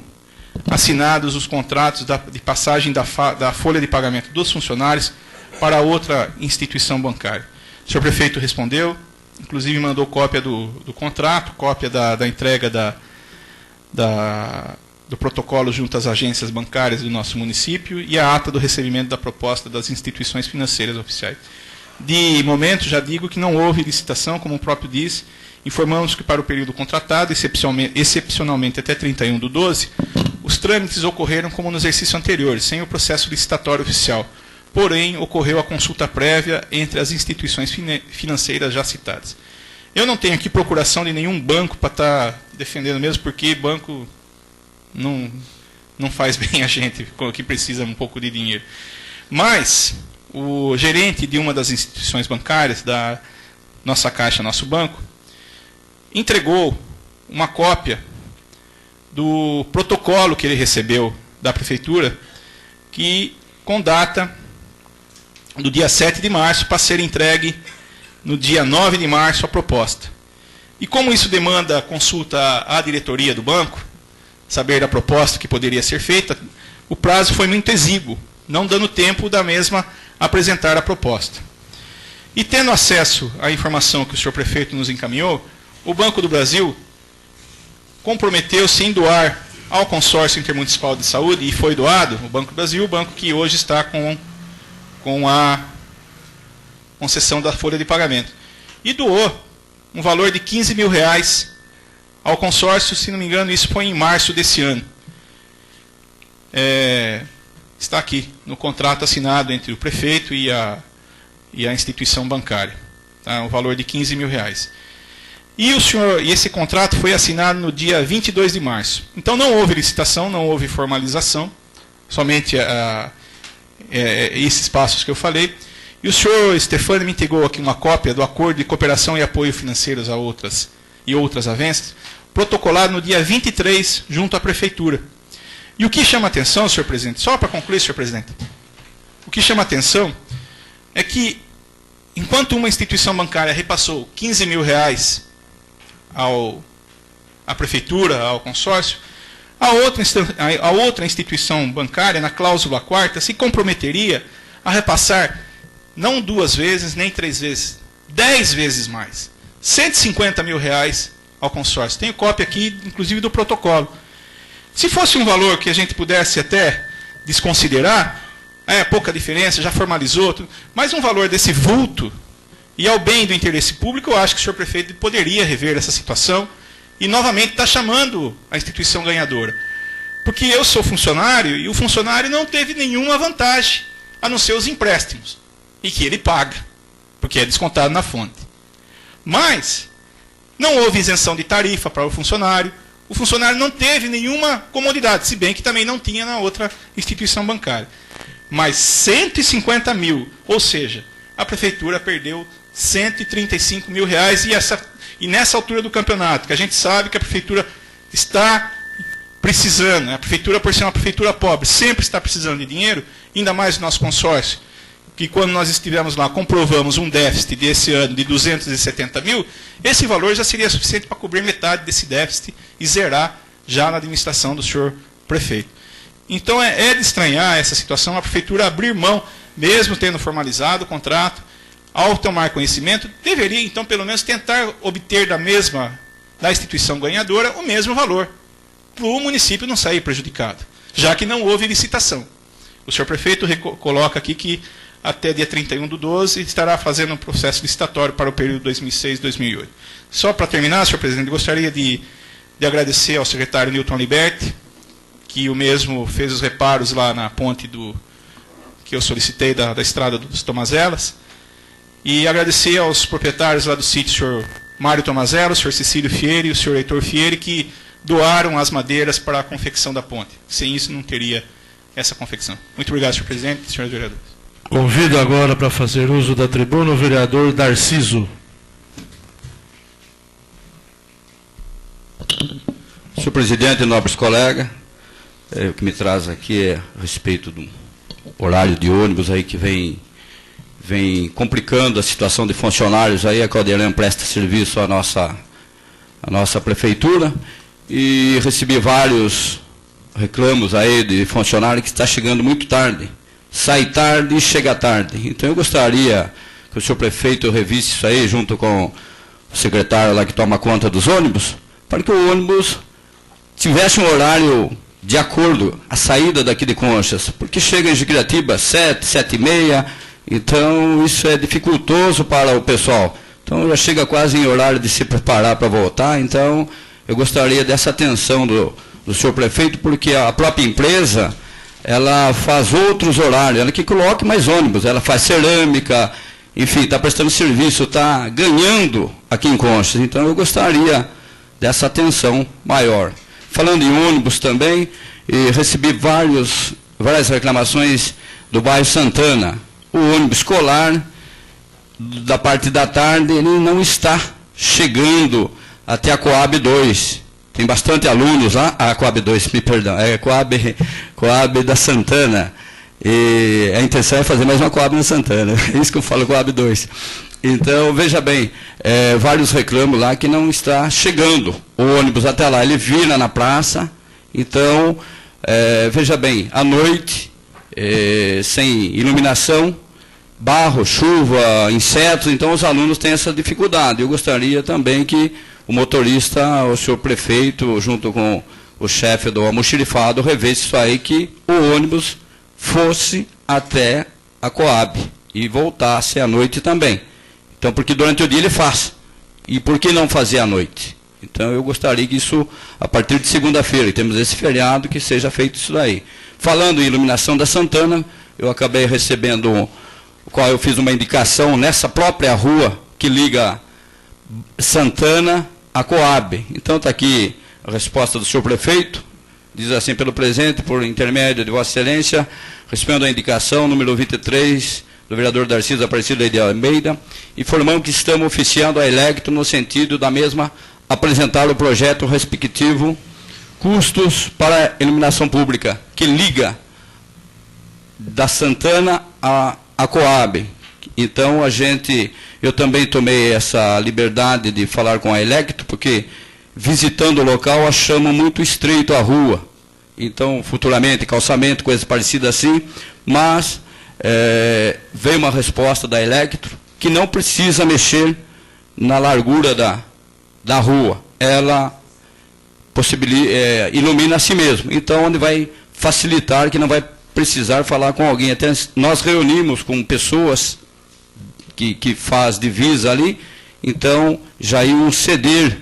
S4: assinados os contratos de passagem da folha de pagamento dos funcionários para outra instituição bancária. O senhor prefeito respondeu, inclusive mandou cópia do contrato, cópia da entrega do protocolo junto às agências bancárias do nosso município e a ata do recebimento da proposta das instituições financeiras oficiais. De momento, já digo que não houve licitação, como o próprio disse. Informamos que para o período contratado, excepcionalmente até 31/12, os trâmites ocorreram como no exercício anterior, sem o processo licitatório oficial. Porém, ocorreu a consulta prévia entre as instituições financeiras já citadas. Eu não tenho aqui procuração de nenhum banco para estar defendendo mesmo, porque banco não faz bem a gente, que precisa um pouco de dinheiro. Mas o gerente de uma das instituições bancárias, da nossa Caixa, nosso banco, entregou uma cópia do protocolo que ele recebeu da prefeitura, que com data do dia 7 de março, para ser entregue no dia 9 de março a proposta. E como isso demanda consulta à diretoria do banco, saber da proposta que poderia ser feita, o prazo foi muito exíguo, não dando tempo da mesma apresentar a proposta. E tendo acesso à informação que o senhor prefeito nos encaminhou, o Banco do Brasil comprometeu-se em doar ao Consórcio Intermunicipal de Saúde, e foi doado, o Banco do Brasil, o banco que hoje está com a concessão da folha de pagamento. E doou um valor de R$15 mil ao consórcio, se não me engano, isso foi em março desse ano. Está aqui, no contrato assinado entre o prefeito e a instituição bancária. Tá? Um valor de R$15 mil. E esse contrato foi assinado no dia 22 de março. Então não houve licitação, não houve formalização, somente esses passos que eu falei. E o senhor Stefani me entregou aqui uma cópia do acordo de cooperação e apoio financeiros a outras avanças, protocolado no dia 23 junto à prefeitura. E o que chama atenção, senhor presidente, só para concluir, senhor presidente, o que chama atenção é que, enquanto uma instituição bancária repassou R$15 mil à prefeitura, ao consórcio, a outra instituição bancária, na cláusula 4ª, se comprometeria a repassar não 2 vezes, nem 3 vezes, 10 vezes mais. R$150 mil ao consórcio. Tenho cópia aqui, inclusive, do protocolo. Se fosse um valor que a gente pudesse até desconsiderar, pouca diferença, já formalizou, mas um valor desse vulto, E ao bem do interesse público, eu acho que o senhor prefeito poderia rever essa situação e novamente está chamando a instituição ganhadora. Porque eu sou funcionário e o funcionário não teve nenhuma vantagem, a não ser os empréstimos, e que ele paga, porque é descontado na fonte. Mas não houve isenção de tarifa para o funcionário não teve nenhuma comodidade, se bem que também não tinha na outra instituição bancária. Mas 150 mil, ou seja, a prefeitura perdeu 135 mil reais, e nessa altura do campeonato, que a gente sabe que a prefeitura está precisando, a prefeitura, por ser uma prefeitura pobre, sempre está precisando de dinheiro, ainda mais o nosso consórcio, que quando nós estivemos lá, comprovamos um déficit desse ano de 270 mil, esse valor já seria suficiente para cobrir metade desse déficit e zerar já na administração do senhor prefeito. Então é de estranhar essa situação, a prefeitura abrir mão, mesmo tendo formalizado o contrato, ao tomar conhecimento, deveria então pelo menos tentar obter da instituição ganhadora o mesmo valor, para o município não sair prejudicado, já que não houve licitação. O senhor prefeito coloca aqui que até dia 31/12 estará fazendo um processo licitatório para o período 2006-2008. Só para terminar, senhor presidente, gostaria de agradecer ao secretário Newton Liberti, que o mesmo fez os reparos lá na ponte que eu solicitei da estrada dos Tomazelas, e agradecer aos proprietários lá do sítio, o senhor Mário Tomazella, o senhor Cecílio Fieri e o senhor Heitor Fieri, que doaram as madeiras para a confecção da ponte. Sem isso não teria essa confecção. Muito obrigado, senhor presidente, senhores vereadores.
S1: Convido agora para fazer uso da tribuna o vereador Darciso.
S8: Senhor presidente, nobres colegas, o que me traz aqui é a respeito do horário de ônibus aí que vem complicando a situação de funcionários aí. A Caldeirão presta serviço à nossa prefeitura e recebi vários reclamos aí de funcionário que está chegando muito tarde. Sai tarde e chega tarde. Então eu gostaria que o senhor prefeito revisse isso aí junto com o secretário lá que toma conta dos ônibus, para que o ônibus tivesse um horário de acordo, a saída daqui de Conchas, porque chega em Jiquiratiba 7, 7h30, então isso é dificultoso para o pessoal. Então já chega quase em horário de se preparar para voltar, então eu gostaria dessa atenção do senhor prefeito, porque a própria empresa ela faz outros horários, ela que coloque mais ônibus, ela faz cerâmica, enfim, está prestando serviço, está ganhando aqui em Conchas. Então eu gostaria dessa atenção maior. Falando em ônibus também, recebi várias reclamações do bairro Santana. O ônibus escolar, da parte da tarde, ele não está chegando até a Coab 2. Tem bastante alunos lá, a Coab 2, me perdão, é Coab da Santana. E a intenção é fazer mais uma Coab na Santana, é isso que eu falo, Coab 2. Então, veja bem, vários reclamos lá que não está chegando o ônibus até lá, ele vira na praça. Então, veja bem, à noite, sem iluminação, barro, chuva, insetos, então os alunos têm essa dificuldade. Eu gostaria também que o motorista, o senhor prefeito, junto com o chefe do almoxarifado, revesse isso aí, que o ônibus fosse até a Coab e voltasse à noite também. Então, porque durante o dia ele faz. E por que não fazer à noite? Então, eu gostaria que isso, a partir de segunda-feira, e temos esse feriado, que seja feito isso daí. Falando em iluminação da Santana, eu acabei recebendo, o qual eu fiz uma indicação nessa própria rua que liga Santana a Coab. Então, está aqui a resposta do senhor prefeito. Diz assim: pelo presente, por intermédio de Vossa Excelência, recebendo a indicação número 23 do vereador Darciso Aparecido de Almeida, informamos que estamos oficiando a Electro no sentido da mesma apresentar o projeto respectivo custos para iluminação pública, que liga da Santana a Coab. Então, eu também tomei essa liberdade de falar com a Electro, porque visitando o local achamos muito estreito a rua. Então, futuramente, calçamento, coisas parecidas assim, mas veio uma resposta da Electro que não precisa mexer na largura da rua. Ela ilumina a si mesmo. Então, onde vai facilitar, que não vai precisar falar com alguém. Até nós reunimos com pessoas que faz divisa ali, então já iam ceder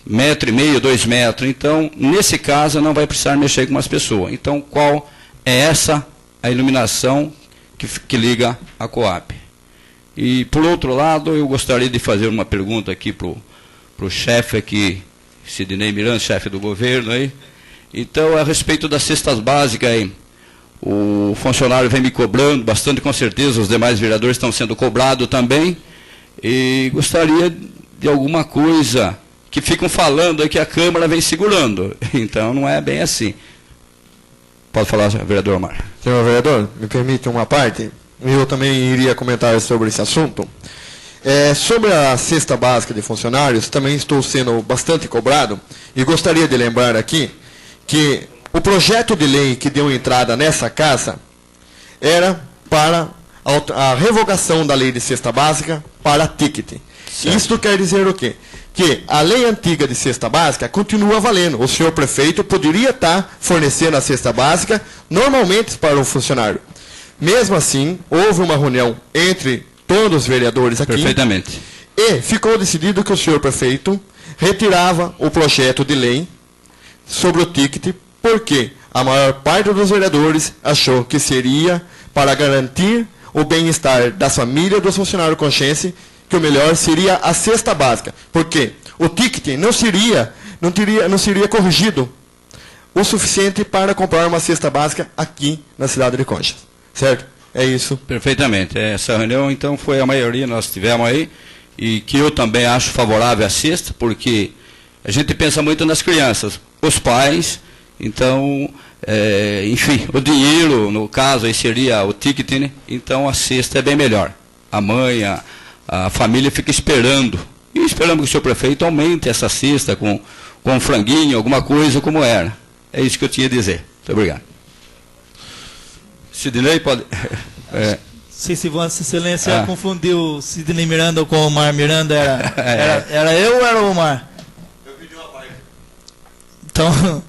S8: 1,5 m, 2 metros. Então, nesse caso, não vai precisar mexer com umas pessoas. Então, qual é essa a iluminação que liga a Coap? E, por outro lado, eu gostaria de fazer uma pergunta aqui para o chefe aqui, Sidney Miranda, chefe do governo aí. Então, a respeito das cestas básicas aí, o funcionário vem me cobrando bastante, com certeza, os demais vereadores estão sendo cobrados também, e gostaria de alguma coisa que ficam falando aí que a Câmara vem segurando. Então, não é bem assim. Pode falar, vereador Omar.
S7: Senhor vereador, me permite uma parte? Eu também iria comentar sobre esse assunto. Sobre a cesta básica de funcionários, também estou sendo bastante cobrado, e gostaria de lembrar aqui que o projeto de lei que deu entrada nessa casa era para a revogação da lei de cesta básica para ticket. Isto quer dizer o quê? Que a lei antiga de cesta básica continua valendo. O senhor prefeito poderia estar fornecendo a cesta básica normalmente para o funcionário. Mesmo assim, houve uma reunião entre todos os vereadores aqui.
S8: Perfeitamente.
S7: E ficou decidido que o senhor prefeito retirava o projeto de lei sobre o ticket, porque a maior parte dos vereadores achou que seria para garantir o bem-estar das famílias dos funcionários conscientes, que o melhor seria a cesta básica, porque o ticket não seria corrigido o suficiente para comprar uma cesta básica aqui na cidade de Conchas. Certo? É isso.
S8: Perfeitamente. Essa reunião, então, foi a maioria, nós tivemos aí, e que eu também acho favorável à cesta, porque a gente pensa muito nas crianças, os pais, então, enfim, o dinheiro, no caso, aí seria o ticket, né? Então a cesta é bem melhor. A mãe, a família fica esperando, e esperamos que o senhor prefeito aumente essa cesta com um franguinho, alguma coisa como era. É isso que eu tinha a dizer. Muito obrigado. Sidney, pode...
S3: Se Vossa Excelência confundiu Sidney Miranda com o Omar Miranda, era eu ou era o Omar? Eu pedi uma parte. Então,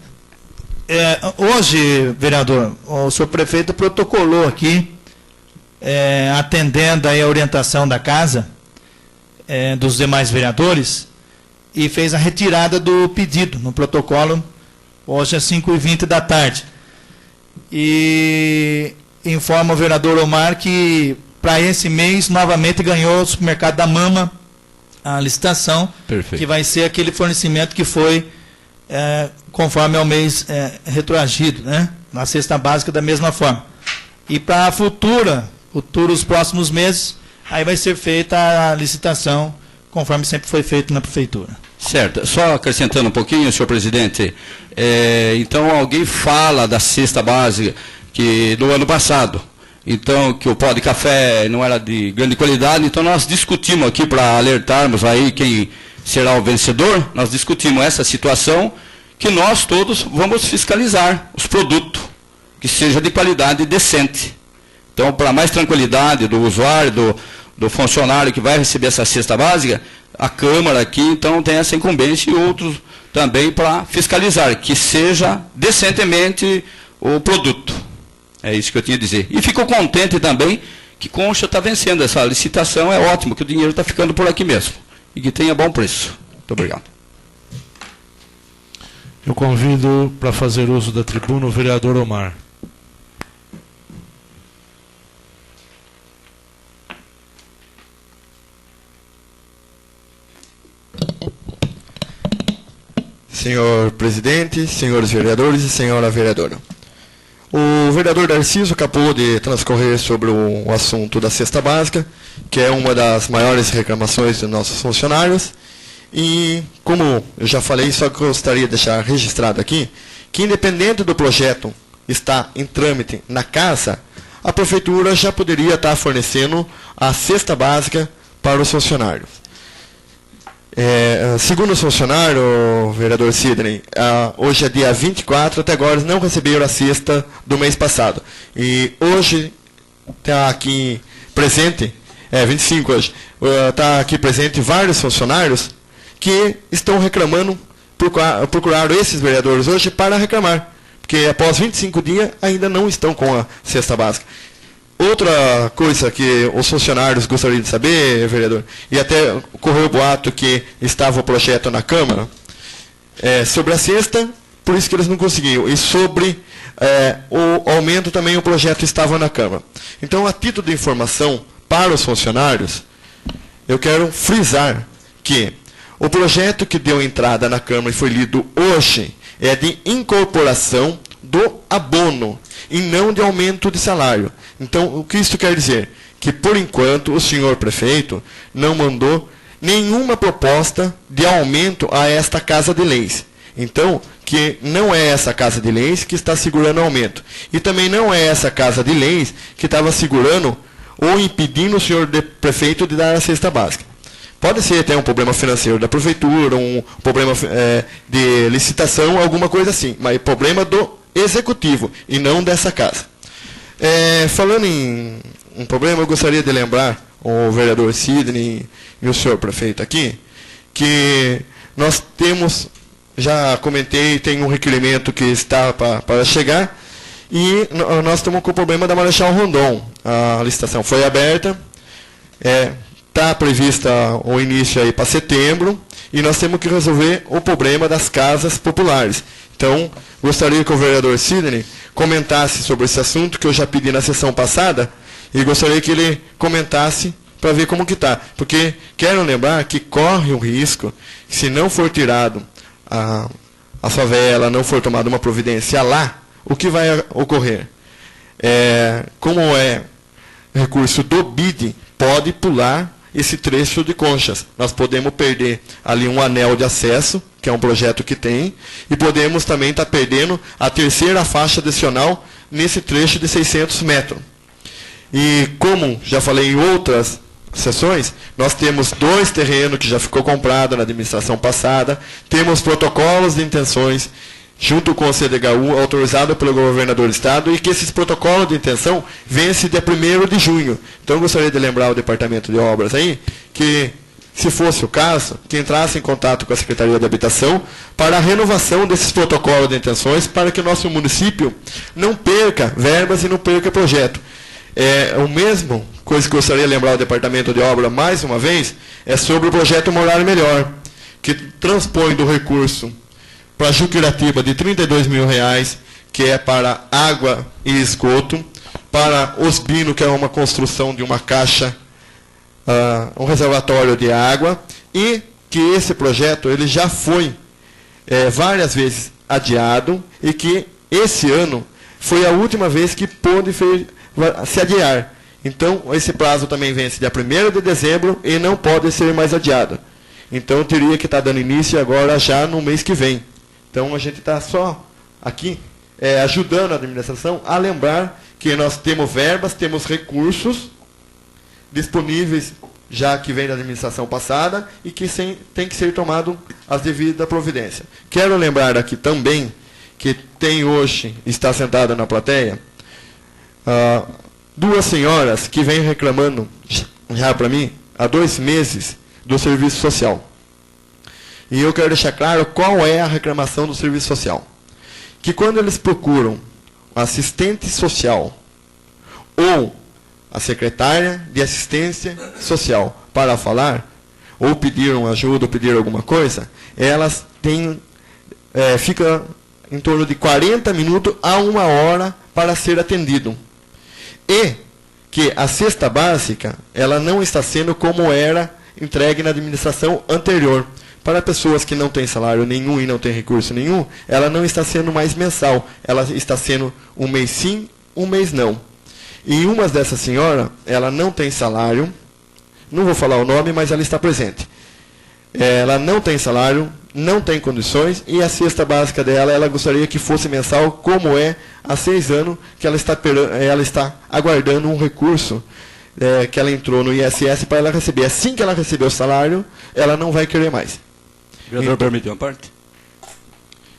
S3: hoje, vereador, o senhor prefeito protocolou aqui, atendendo aí a orientação da casa, dos demais vereadores, e fez a retirada do pedido no protocolo, hoje às 5h20 da tarde. E informa o vereador Omar que para esse mês novamente ganhou o supermercado da Mama a licitação. Perfeito. Que vai ser aquele fornecimento que foi conforme ao mês retroagido, né? Na cesta básica da mesma forma. E para futuros próximos meses, aí vai ser feita a licitação conforme sempre foi feito na prefeitura.
S8: Certo. Só acrescentando um pouquinho, senhor presidente, então alguém fala da cesta básica que do ano passado, então que o pó de café não era de grande qualidade, então nós discutimos aqui para alertarmos aí quem será o vencedor, nós discutimos essa situação que nós todos vamos fiscalizar os produtos, que seja de qualidade decente. Então, para mais tranquilidade do usuário, do funcionário que vai receber essa cesta básica, a Câmara aqui, então, tem essa incumbência e outros também para fiscalizar, que seja decentemente o produto. É isso que eu tinha a dizer. E fico contente também que Concha está vencendo essa licitação, é ótimo, que o dinheiro está ficando por aqui mesmo. E que tenha bom preço. Muito obrigado.
S1: Eu convido para fazer uso da tribuna o vereador Omar.
S7: Senhor presidente, senhores vereadores e senhora vereadora. O vereador Darciso acabou de transcorrer sobre o assunto da cesta básica, que é uma das maiores reclamações dos nossos funcionários. E, como eu já falei, só gostaria de deixar registrado aqui, que independente do projeto estar em trâmite na casa, a prefeitura já poderia estar fornecendo a cesta básica para os funcionários. Segundo o funcionário, o vereador Sidney, hoje é dia 24, até agora não receberam a cesta do mês passado. E hoje está aqui presente, 25 hoje, está aqui presente vários funcionários que estão reclamando, procuraram esses vereadores hoje para reclamar, porque após 25 dias ainda não estão com a cesta básica. Outra coisa que os funcionários gostariam de saber, vereador, e até ocorreu o boato que estava o projeto na Câmara, sobre a cesta, por isso que eles não conseguiam, e sobre o aumento também o projeto estava na Câmara. Então, a título de informação para os funcionários, eu quero frisar que o projeto que deu entrada na Câmara e foi lido hoje é de incorporação do abono e não de aumento de salário. Então, o que isso quer dizer? Que, por enquanto, o senhor prefeito não mandou nenhuma proposta de aumento a esta Casa de Leis. Então, que não é essa Casa de Leis que está segurando o aumento. E também não é essa Casa de Leis que estava segurando ou impedindo o senhor prefeito de dar a cesta básica. Pode ser até um problema financeiro da prefeitura, um problema de licitação, alguma coisa assim, mas problema do executivo e não dessa casa. Falando em um problema, eu gostaria de lembrar o vereador Sidney e o senhor prefeito aqui, que nós temos, já comentei, tem um requerimento que está para chegar, e nós estamos com o problema da Marechal Rondon. A licitação foi aberta, está prevista o início aí para setembro, e nós temos que resolver o problema das casas populares. Então, gostaria que o vereador Sidney comentasse sobre esse assunto, que eu já pedi na sessão passada, e gostaria que ele comentasse para ver como que está. Porque quero lembrar que corre o risco, se não for tirado a favela, não for tomada uma providência lá, o que vai ocorrer? Como é recurso do BID, pode pular esse trecho de Conchas. Nós podemos perder ali um anel de acesso, que é um projeto que tem, e podemos também estar perdendo a terceira faixa adicional nesse trecho de 600 metros. E como já falei em outras sessões, nós temos 2 terrenos que já ficou comprado na administração passada, temos protocolos de intenções junto com o CDHU, autorizado pelo governador do estado, e que esses protocolos de intenção vencem dia 1º de junho. Então, eu gostaria de lembrar o Departamento de Obras aí, que, se fosse o caso, que entrasse em contato com a Secretaria de Habitação para a renovação desses protocolos de intenções, para que o nosso município não perca verbas e não perca projeto. O mesmo coisa que eu gostaria de lembrar o Departamento de Obra, mais uma vez, é sobre o projeto Morar Melhor, que transpõe do recurso para Juquiratiba de R$32 mil, que é para água e esgoto, para Osbino, que é uma construção de uma caixa, um reservatório de água, e que esse projeto ele já foi várias vezes adiado, e que esse ano foi a última vez que pôde se adiar. Então, esse prazo também vence dia 1º de dezembro e não pode ser mais adiado. Então, teria que estar dando início agora já no mês que vem. Então, a gente está só aqui ajudando a administração a lembrar que nós temos verbas, temos recursos disponíveis, já que vem da administração passada, e que tem que ser tomado as devidas providências. Quero lembrar aqui também que tem hoje, está sentada na plateia, 2 senhoras que vêm reclamando já para mim há 2 meses do serviço social. E eu quero deixar claro qual é a reclamação do serviço social. Que quando eles procuram um assistente social ou a secretária de assistência social para falar, ou pedir uma ajuda, ou pedir alguma coisa, elas fica em torno de 40 minutos a 1 hora para ser atendido. E que a cesta básica, ela não está sendo como era entregue na administração anterior. Para pessoas que não têm salário nenhum e não têm recurso nenhum, ela não está sendo mais mensal. Ela está sendo um mês sim, um mês não. E uma dessas senhoras, ela não tem salário, não vou falar o nome, mas ela está presente. Ela não tem salário, não tem condições, e a cesta básica dela, ela gostaria que fosse mensal, como é há 6 anos que ela está aguardando um recurso que ela entrou no ISS para ela receber. Assim que ela receber o salário, ela não vai querer mais.
S8: O vereador permite uma parte?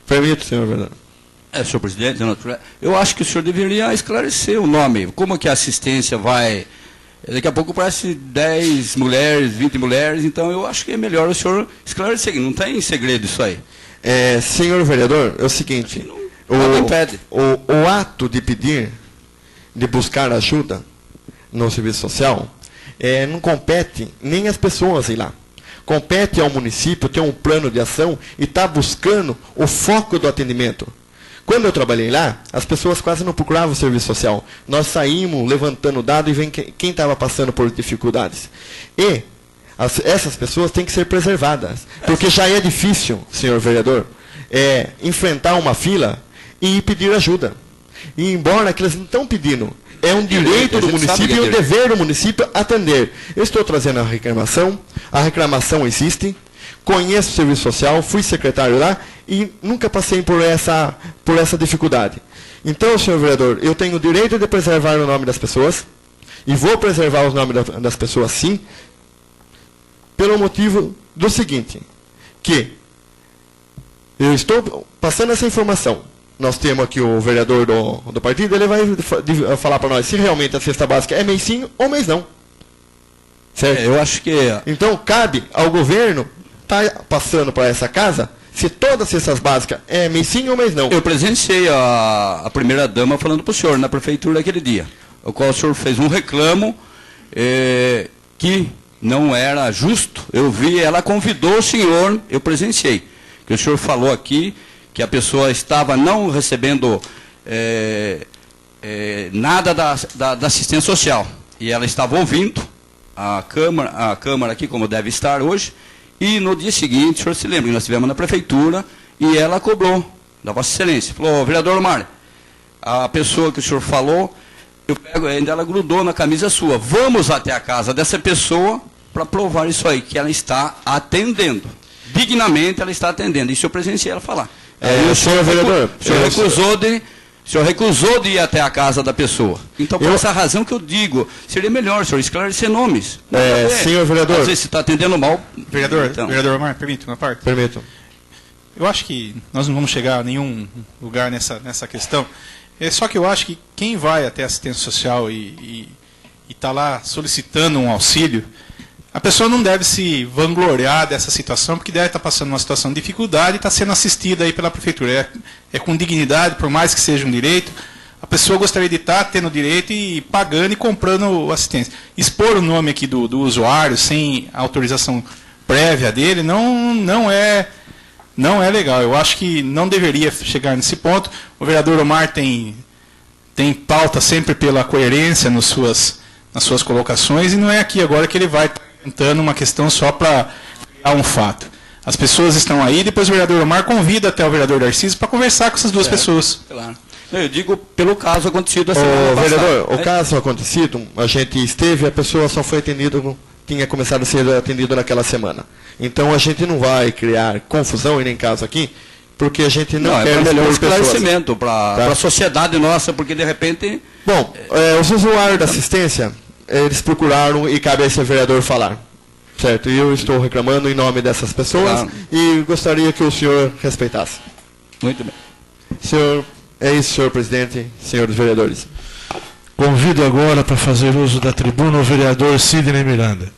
S7: Permito, senhor vereador.
S8: Senhor presidente, eu acho que o senhor deveria esclarecer o nome. Como que a assistência vai... Daqui a pouco parece 10 mulheres, 20 mulheres, então eu acho que é melhor o senhor esclarecer. Não tem segredo isso aí.
S7: Senhor vereador, é o seguinte,
S8: não impede.
S7: O ato de pedir, de buscar ajuda, no serviço social, não compete nem as pessoas ir lá. Compete ao município ter um plano de ação e estar buscando o foco do atendimento. Quando eu trabalhei lá, as pessoas quase não procuravam o serviço social. Nós saímos levantando dados e vendo quem estava passando por dificuldades. E essas pessoas têm que ser preservadas. Porque já é difícil, senhor vereador, enfrentar uma fila e pedir ajuda. E embora que eles não estão pedindo, é um direito do município e um dever do município atender. Eu estou trazendo a reclamação existe, conheço o serviço social, fui secretário lá e nunca passei por essa dificuldade. Então, senhor vereador, eu tenho o direito de preservar o nome das pessoas e vou preservar os nomes das pessoas sim, pelo motivo do seguinte, que eu estou passando essa informação. Nós temos aqui o vereador do partido, ele vai falar para nós se realmente a cesta básica é mês sim ou mês não. Certo?
S8: Eu acho que...
S7: Então, cabe ao governo estar passando para essa casa se todas as cestas básicas é mês sim ou mês não.
S8: Eu presenciei a primeira-dama falando para o senhor na prefeitura aquele dia, o qual o senhor fez um reclamo que não era justo. Eu vi, ela convidou o senhor, eu presenciei, que o senhor falou aqui que a pessoa estava não recebendo nada da assistência social. E ela estava ouvindo a Câmara aqui, como deve estar hoje, e no dia seguinte, o senhor se lembra que nós estivemos na prefeitura, e ela cobrou da Vossa Excelência. Falou, vereador Omar, a pessoa que o senhor falou, ainda ela grudou na camisa sua. Vamos até a casa dessa pessoa para provar isso aí, que ela está atendendo. Dignamente ela está atendendo. Isso eu presenciei ela falar.
S7: O senhor vereador,
S8: o senhor recusou de ir até a casa da pessoa. Então, por essa razão que eu digo, seria melhor o senhor esclarecer nomes.
S7: Senhor vereador.
S8: Às vezes se está atendendo mal.
S4: Vereador Omar, permite uma parte?
S7: Permito.
S4: Eu acho que nós não vamos chegar a nenhum lugar nessa questão. Só que eu acho que quem vai até a assistência social e está lá solicitando um auxílio, a pessoa não deve se vangloriar dessa situação, porque deve estar passando uma situação de dificuldade e está sendo assistida aí pela prefeitura. É com dignidade, por mais que seja um direito, a pessoa gostaria de estar tendo direito e pagando e comprando assistência. Expor o nome aqui do usuário sem autorização prévia dele não é legal. Eu acho que não deveria chegar nesse ponto. O vereador Omar tem pauta sempre pela coerência nas suas colocações, e não é aqui agora que ele vai tentando uma questão só para criar um fato. As pessoas estão aí, depois o vereador Omar convida até o vereador Darcísio para conversar com essas duas pessoas.
S8: Claro. Eu digo pelo caso acontecido a semana passada.
S7: Vereador, o caso acontecido, a gente esteve, a pessoa só foi atendida, tinha começado a ser atendido naquela semana. Então a gente não vai criar confusão e nem caso aqui, porque a gente não quer
S8: melhor esclarecimento para a sociedade nossa, porque de repente...
S7: Bom, os usuários da assistência, eles procuraram e cabe a esse vereador falar. Certo? E eu estou reclamando em nome dessas pessoas e gostaria que o senhor respeitasse.
S8: Muito bem.
S7: Senhor, é isso, senhor presidente, senhores vereadores.
S1: Convido agora para fazer uso da tribuna o vereador Sidney Miranda.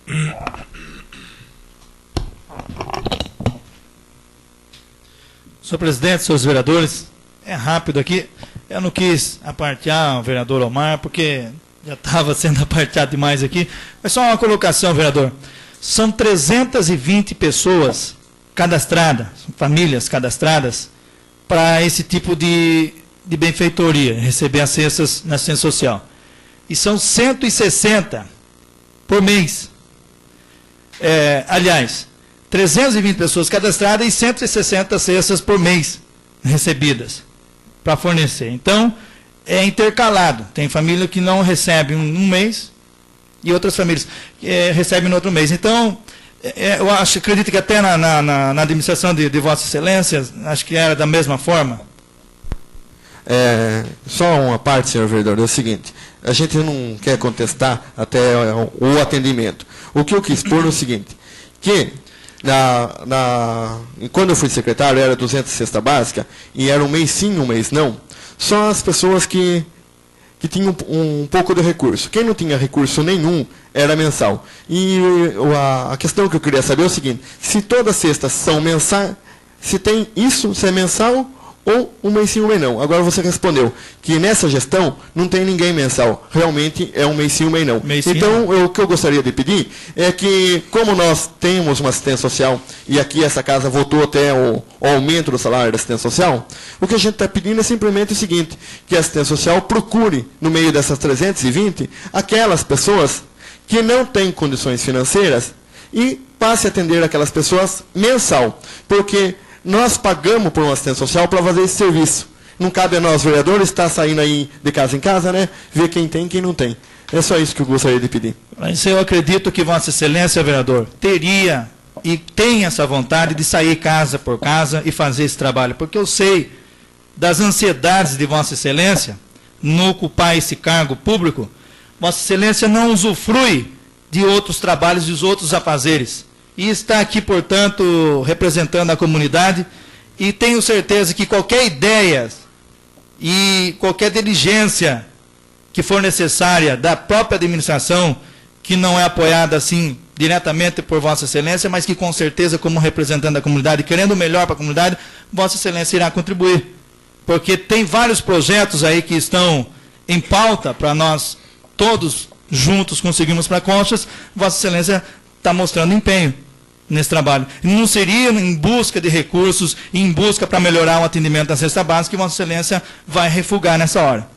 S3: Senhor presidente, senhores vereadores, é rápido aqui. Eu não quis apartear o vereador Omar, porque já estava sendo aparteado demais aqui. Mas só uma colocação, vereador. São 320 pessoas cadastradas, famílias cadastradas, para esse tipo de benfeitoria, receber as cestas na assistência social. E são 160 por mês. Aliás, 320 pessoas cadastradas e 160 cestas por mês recebidas para fornecer. Então, é intercalado. Tem família que não recebe um mês e outras famílias recebem no outro mês. Então, eu acredito que até na administração de Vossa Excelência, acho que era da mesma forma.
S7: Só uma parte, senhor vereador, é o seguinte, a gente não quer contestar até o atendimento. O que eu quis pôr é o seguinte, que quando eu fui secretário era 200 cesta básica e era um mês sim, um mês não. Só as pessoas que tinham um pouco de recurso. Quem não tinha recurso nenhum era mensal. E a questão que eu queria saber é o seguinte, se todas as cestas são mensais, se tem isso, se é mensal ou um mês sim, um mês não. Agora você respondeu que nessa gestão não tem ninguém mensal. Realmente é um mês sim, um mês não. Então, o que eu gostaria de pedir é que, como nós temos uma assistência social, e aqui essa casa votou até o aumento do salário da assistência social, o que a gente está pedindo é simplesmente o seguinte, que a assistência social procure, no meio dessas 320, aquelas pessoas que não têm condições financeiras e passe a atender aquelas pessoas mensal. Porque nós pagamos por uma assistência social para fazer esse serviço. Não cabe a nós, vereadores, estar saindo aí de casa em casa, né? Ver quem tem e quem não tem. É só isso que eu gostaria de pedir.
S3: Mas eu acredito que Vossa Excelência, vereador, teria e tem essa vontade de sair casa por casa e fazer esse trabalho. Porque eu sei das ansiedades de Vossa Excelência no ocupar esse cargo público. Vossa Excelência não usufrui de outros trabalhos e os outros afazeres. E está aqui, portanto, representando a comunidade, e tenho certeza que qualquer ideia e qualquer diligência que for necessária da própria administração, que não é apoiada assim diretamente por Vossa Excelência, mas que com certeza, como representante da comunidade, querendo o melhor para a comunidade, Vossa Excelência irá contribuir. Porque tem vários projetos aí que estão em pauta para nós todos juntos conseguirmos para Conchas. Vossa Excelência está mostrando empenho nesse trabalho. Não seria em busca de recursos, em busca para melhorar o atendimento da cesta básica que Vossa Excelência vai refugar nessa hora.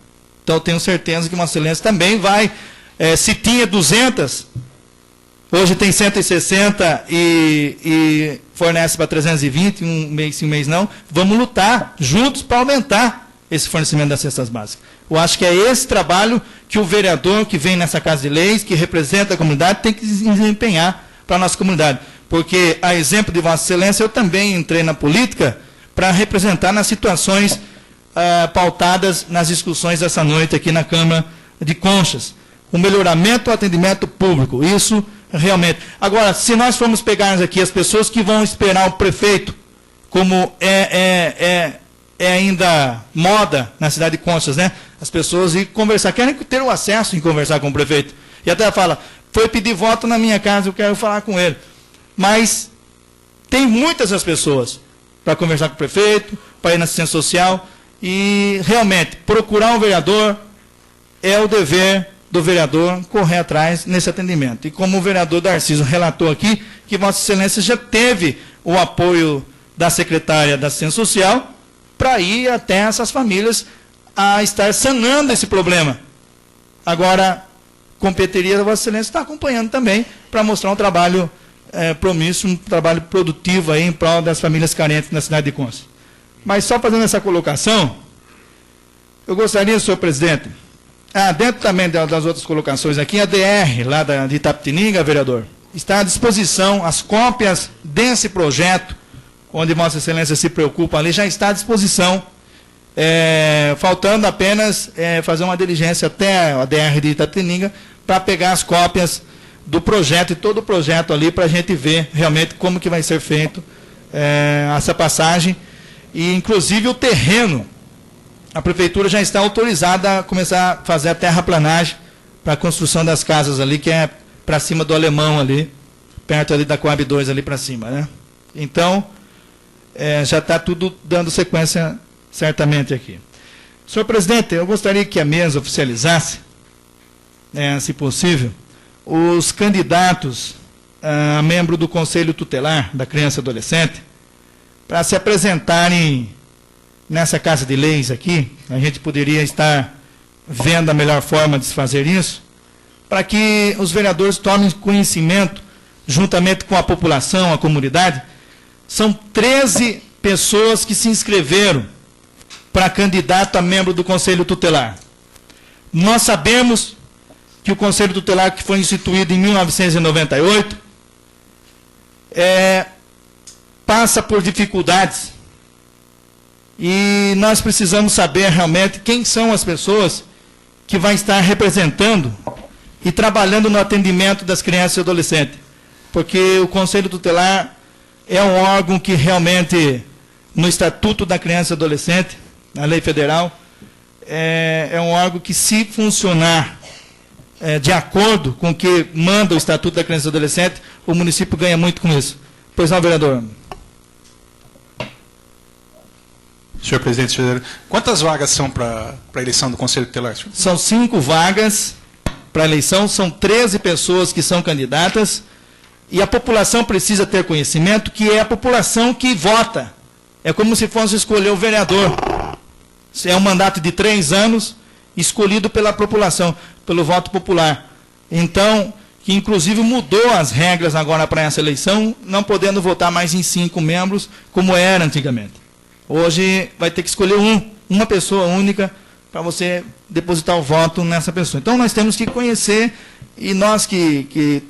S3: Então, eu tenho certeza que Vossa Excelência também vai, se tinha 200, hoje tem 160 e fornece para 320, um mês sim, um mês não, vamos lutar juntos para aumentar esse fornecimento das cestas básicas. Eu acho que é esse trabalho que o vereador que vem nessa Casa de Leis, que representa a comunidade, tem que desempenhar para a nossa comunidade. Porque, a exemplo de Vossa Excelência, eu também entrei na política para representar nas situações pautadas nas discussões dessa noite aqui na Câmara de Conchas. O melhoramento do atendimento público, isso realmente. Agora, se nós formos pegar aqui as pessoas que vão esperar o prefeito, como é ainda moda na cidade de Conchas, né? As pessoas ir conversar, querem ter o acesso em conversar com o prefeito. E até fala, foi pedir voto na minha casa, eu quero falar com ele. Mas tem muitas as pessoas para conversar com o prefeito, para ir na assistência social, e realmente procurar um vereador é o dever do vereador correr atrás nesse atendimento. E como o vereador Darciso relatou aqui, que Vossa Excelência já teve o apoio da secretária da assistência social para ir até essas famílias a estar sanando esse problema. Agora, competiria da Vossa Excelência está acompanhando também para mostrar um trabalho promíssoo, um trabalho produtivo aí em prol das famílias carentes na cidade de Conchas. Mas só fazendo essa colocação, eu gostaria, senhor presidente, dentro também das outras colocações aqui, a DR lá de Itapetininga, vereador, está à disposição, as cópias desse projeto, onde Vossa Excelência se preocupa ali, já está à disposição, faltando apenas fazer uma diligência até a DR de Itapetininga para pegar as cópias do projeto e todo o projeto ali para a gente ver realmente como que vai ser feito essa passagem. E, inclusive, o terreno, a prefeitura já está autorizada a começar a fazer a terraplanagem para a construção das casas ali, que é para cima do Alemão ali, perto ali da Coab 2 ali para cima, né? Então, já está tudo dando sequência certamente aqui. Senhor presidente, eu gostaria que a mesa oficializasse, se possível, os candidatos a membro do Conselho Tutelar da Criança e Adolescente, para se apresentarem nessa Casa de Leis aqui. A gente poderia estar vendo a melhor forma de se fazer isso, para que os vereadores tomem conhecimento, juntamente com a população, a comunidade. São 13 pessoas que se inscreveram para candidato a membro do Conselho Tutelar. Nós sabemos que o Conselho Tutelar, que foi instituído em 1998, passa por dificuldades. E nós precisamos saber realmente quem são as pessoas que vão estar representando e trabalhando no atendimento das crianças e adolescentes. Porque o Conselho Tutelar é um órgão que realmente, no Estatuto da Criança e Adolescente, na lei federal, é um órgão que, se funcionar de acordo com o que manda o Estatuto da Criança e Adolescente, o município ganha muito com isso. Pois não, vereador?
S4: Senhor presidente, quantas vagas são para a eleição do Conselho Tutelar?
S3: São 5 vagas para a eleição, são 13 pessoas que são candidatas, e a população precisa ter conhecimento que é a população que vota. É como se fosse escolher o vereador. É um mandato de 3 anos, escolhido pela população, pelo voto popular. Então, que inclusive mudou as regras agora para essa eleição, não podendo votar mais em 5 membros, como era antigamente. Hoje vai ter que escolher uma pessoa única para você depositar o voto nessa pessoa. Então nós temos que conhecer, e nós que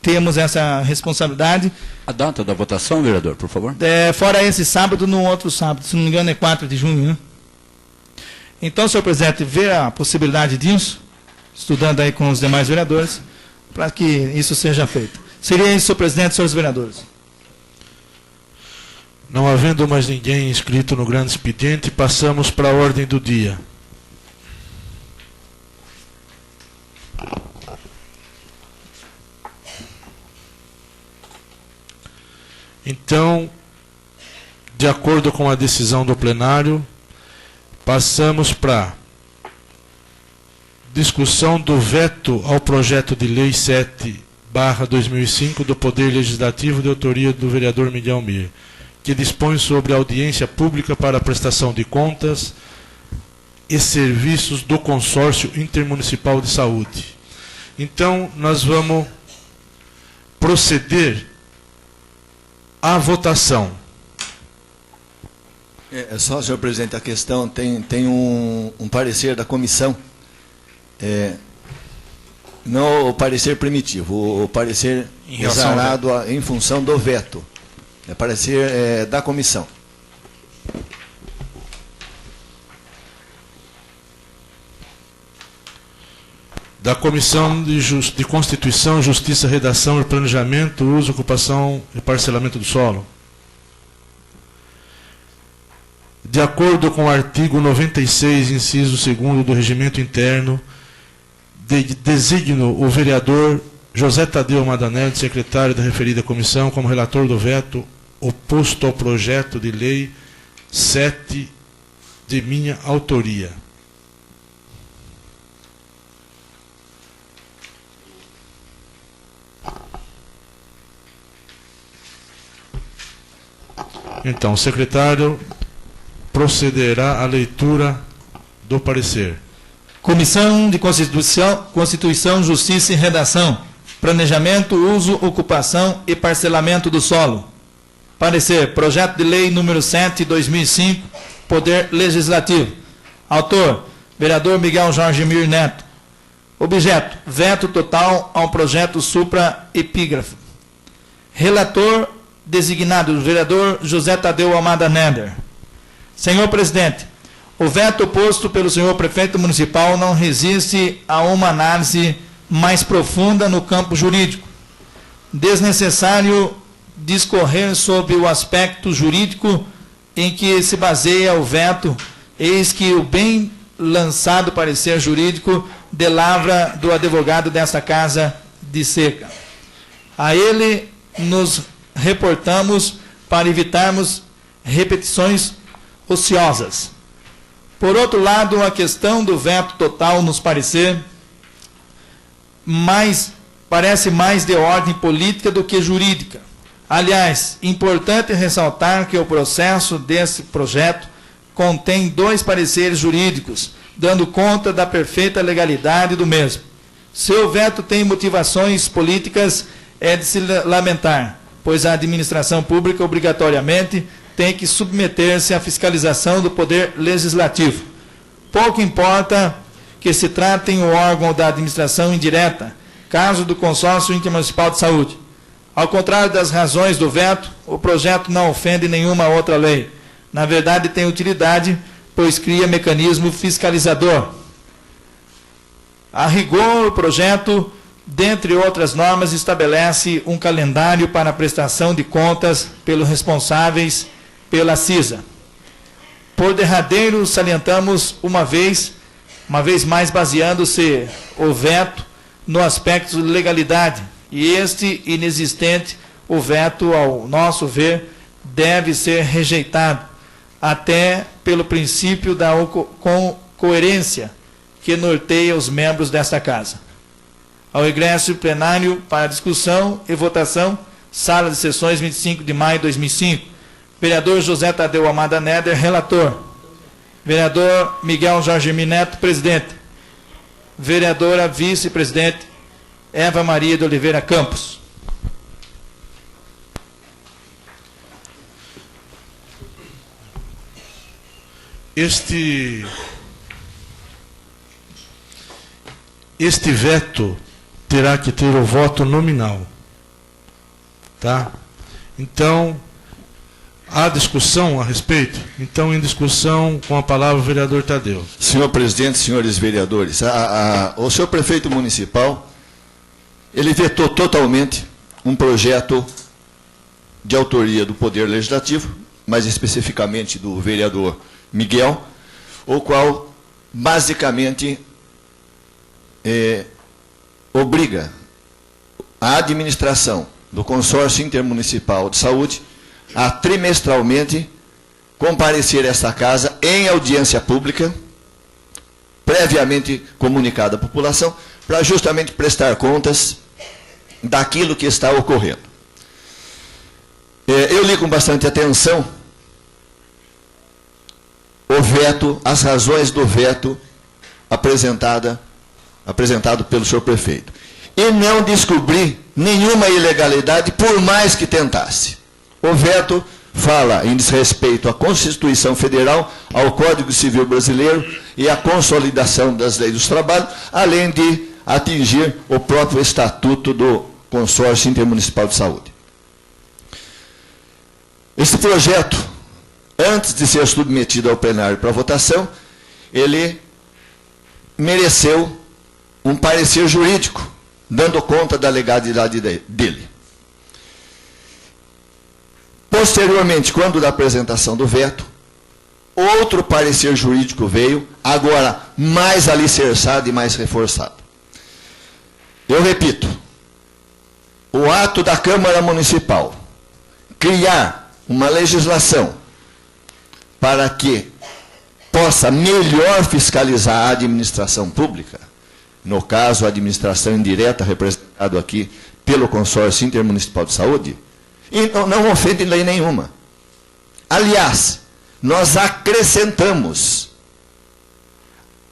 S3: temos essa responsabilidade.
S8: A data da votação, vereador, por favor?
S3: Fora esse sábado, no outro sábado, se não me engano é 4 de junho, né? Então, senhor presidente, vê a possibilidade disso, estudando aí com os demais vereadores, para que isso seja feito. Seria isso, senhor presidente, senhores vereadores.
S1: Não havendo mais ninguém inscrito no grande expediente, passamos para a ordem do dia. Então, de acordo com a decisão do plenário, passamos para discussão do veto ao projeto de lei 7/2005 do Poder Legislativo de autoria do vereador Miguel Mir, que dispõe sobre audiência pública para a prestação de contas e serviços do Consórcio Intermunicipal de Saúde. Então, nós vamos proceder à votação.
S2: Só, senhor presidente, a questão tem um parecer da comissão, não o parecer primitivo, o parecer exarado em função do veto. É parecer da comissão.
S1: Da Comissão de Constituição, Justiça, Redação e Planejamento, Uso, Ocupação e Parcelamento do Solo. De acordo com o artigo 96, inciso 2º do Regimento Interno, designo o vereador José Tadeu Madanelli, secretário da referida comissão, como relator do veto oposto ao projeto de lei 7 de minha autoria. Então, o secretário procederá à leitura do parecer.
S3: Comissão de Constituição, Justiça e Redação. Planejamento, Uso, Ocupação e Parcelamento do Solo. Parecer. Projeto de Lei número 7/2005, Poder Legislativo. Autor, vereador Miguel Jorge Mir Neto. Objeto, veto total ao projeto supra-epígrafe. Relator, designado, vereador José Tadeu Almada Neder. Senhor presidente, o veto posto pelo senhor prefeito municipal não resiste a uma análise mais profunda no campo jurídico. Desnecessário discorrer sobre o aspecto jurídico em que se baseia o veto, eis que o bem lançado parecer jurídico de lavra do advogado desta casa de seca. A ele nos reportamos para evitarmos repetições ociosas. Por outro lado, a questão do veto total nos parece mais de ordem política do que jurídica. Aliás, importante ressaltar que o processo desse projeto contém 2 pareceres jurídicos, dando conta da perfeita legalidade do mesmo. Se o veto tem motivações políticas, é de se lamentar, pois a administração pública obrigatoriamente tem que submeter-se à fiscalização do Poder Legislativo. Pouco importa que se trate em um órgão da administração indireta, caso do Consórcio Intermunicipal de Saúde. Ao contrário das razões do veto, o projeto não ofende nenhuma outra lei. Na verdade, tem utilidade, pois cria mecanismo fiscalizador. A rigor, o projeto, dentre outras normas, estabelece um calendário para a prestação de contas pelos responsáveis pela CISA. Por derradeiro, salientamos uma vez mais baseando-se o veto no aspecto de legalidade, e este inexistente, o veto, ao nosso ver, deve ser rejeitado, até pelo princípio da coerência que norteia os membros desta Casa. Ao ingresso plenário para discussão e votação, sala de sessões, 25 de maio de 2005. Vereador José Tadeu Almada Neder, relator. Vereador Miguel Jorge Neto, presidente. Vereadora vice-presidente Eva Maria de Oliveira Campos.
S1: Este veto terá que ter o voto nominal. Tá? Então, há discussão a respeito? Então, em discussão, com a palavra o vereador Tadeu.
S2: Senhor presidente, senhores vereadores, o senhor prefeito municipal, ele vetou totalmente um projeto de autoria do Poder Legislativo, mais especificamente do vereador Miguel, o qual, basicamente, obriga a administração do Consórcio Intermunicipal de Saúde a trimestralmente comparecer a esta casa em audiência pública, previamente comunicada à população, para justamente prestar contas daquilo que está ocorrendo. Eu li com bastante atenção o veto, as razões do veto apresentado pelo senhor prefeito. E não descobri nenhuma ilegalidade, por mais que tentasse. O veto fala em desrespeito à Constituição Federal, ao Código Civil Brasileiro e à consolidação das leis do trabalho, além de atingir o próprio estatuto do Consórcio Intermunicipal de Saúde. Esse projeto, antes de ser submetido ao plenário para votação, ele mereceu um parecer jurídico, dando conta da legalidade dele. Posteriormente, quando da apresentação do veto, outro parecer jurídico veio, agora mais alicerçado e mais reforçado. Eu repito, o ato da Câmara Municipal criar uma legislação para que possa melhor fiscalizar a administração pública, no caso a administração indireta, representado aqui pelo Consórcio Intermunicipal de Saúde, e não ofende lei nenhuma. Aliás, nós acrescentamos,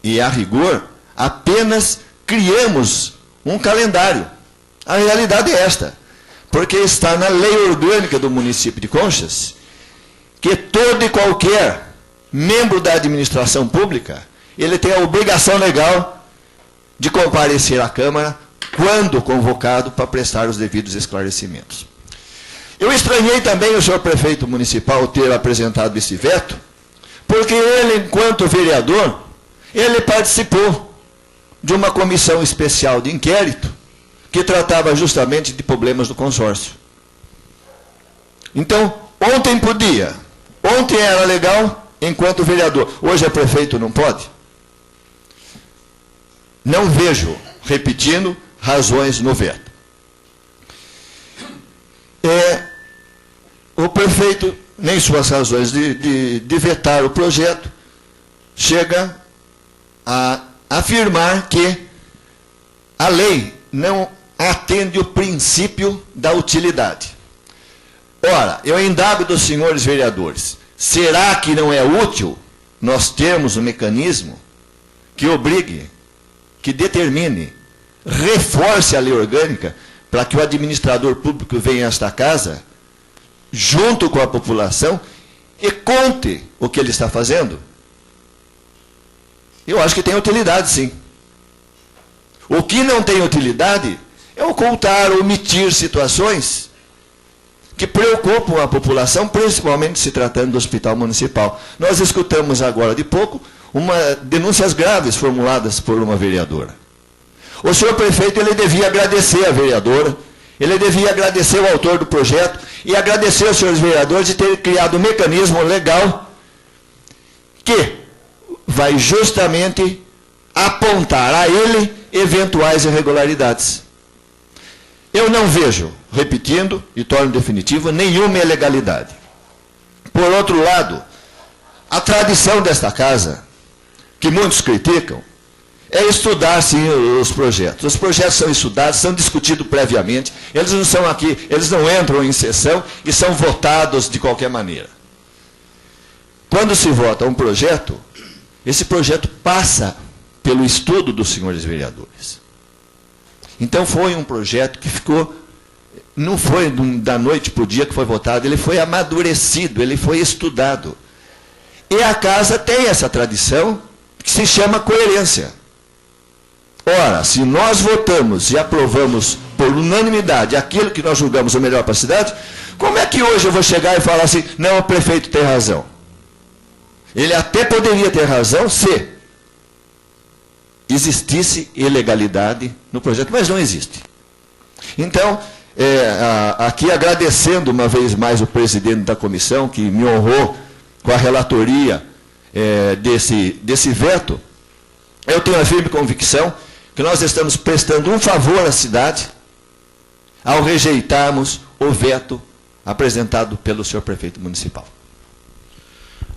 S2: e a rigor, apenas criamos um calendário. A realidade é esta, porque está na lei orgânica do município de Conchas, que todo e qualquer membro da administração pública, ele tem a obrigação legal de comparecer à Câmara quando convocado para prestar os devidos esclarecimentos. Eu estranhei também o senhor prefeito municipal ter apresentado esse veto, porque ele, enquanto vereador, ele participou de uma comissão especial de inquérito que tratava justamente de problemas do consórcio. Então, ontem era legal enquanto vereador, hoje é prefeito, não pode? Não vejo, repetindo, razões no veto. O prefeito, nem suas razões de vetar o projeto, chega a afirmar que a lei não atende o princípio da utilidade. Ora, eu indago dos senhores vereadores, será que não é útil nós termos um mecanismo que obrigue, que determine, reforce a lei orgânica para que o administrador público venha a esta casa, junto com a população, e conte o que ele está fazendo? Eu acho que tem utilidade, sim. O que não tem utilidade é ocultar, omitir situações que preocupam a população, principalmente se tratando do hospital municipal. Nós escutamos agora de pouco denúncias graves formuladas por uma vereadora. O senhor prefeito, ele devia agradecer a vereadora, ele devia agradecer o autor do projeto e agradecer aos senhores vereadores de ter criado um mecanismo legal que vai justamente apontar a ele eventuais irregularidades. Eu não vejo, repetindo e torno definitivo, nenhuma ilegalidade. Por outro lado, A tradição desta casa, que muitos criticam, é estudar, sim, os projetos. Os projetos são estudados, são discutidos previamente, eles não são aqui, eles não entram em sessão e são votados de qualquer maneira. Quando se vota um projeto, esse projeto passa pelo estudo dos senhores vereadores. Então foi um projeto que ficou, não foi da noite para o dia que foi votado, ele foi amadurecido, ele foi estudado. E a casa tem essa tradição que se chama coerência. Ora, se nós votamos e aprovamos por unanimidade aquilo que nós julgamos o melhor para a cidade, como é que hoje eu vou chegar e falar assim, não, o prefeito tem razão? Ele até poderia ter razão se existisse ilegalidade no projeto, mas não existe. Então, aqui agradecendo uma vez mais o presidente da comissão, que me honrou com a relatoria desse veto, eu tenho a firme convicção que nós estamos prestando um favor à cidade ao rejeitarmos o veto apresentado pelo senhor prefeito municipal.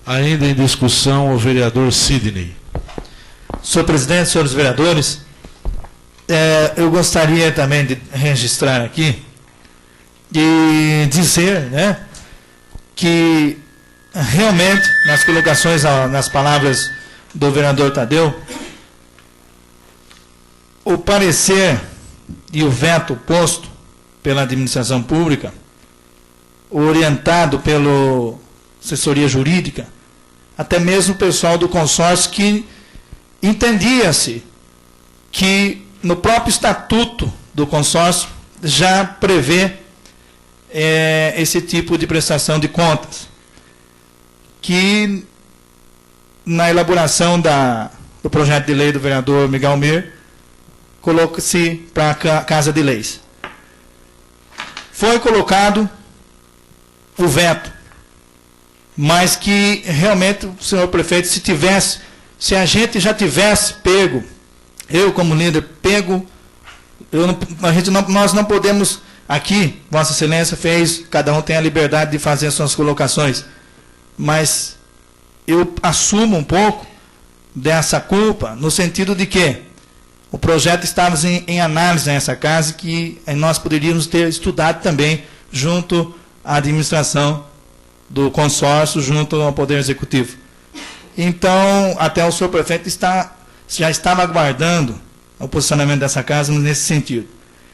S1: Ainda em discussão, o vereador Sidney.
S3: Senhor presidente, senhores vereadores, eu gostaria também de registrar aqui e dizer, né, que realmente, nas colocações, nas palavras do vereador Tadeu, o parecer e o veto posto pela administração pública, orientado pela assessoria jurídica, até mesmo o pessoal do consórcio, que entendia-se que no próprio estatuto do consórcio já prevê esse tipo de prestação de contas, que na elaboração do projeto de lei do vereador Miguel Mir, coloca-se para a Casa de Leis. Foi colocado o veto, mas que realmente o senhor prefeito, se a gente já tivesse pego, eu como líder pego, nós não podemos, aqui, Vossa Excelência fez, cada um tem a liberdade de fazer suas colocações, mas eu assumo um pouco dessa culpa, no sentido de que o projeto estava em análise nessa casa, que nós poderíamos ter estudado também junto à administração do consórcio, junto ao Poder Executivo. Então, até o senhor prefeito já estava aguardando o posicionamento dessa casa nesse sentido.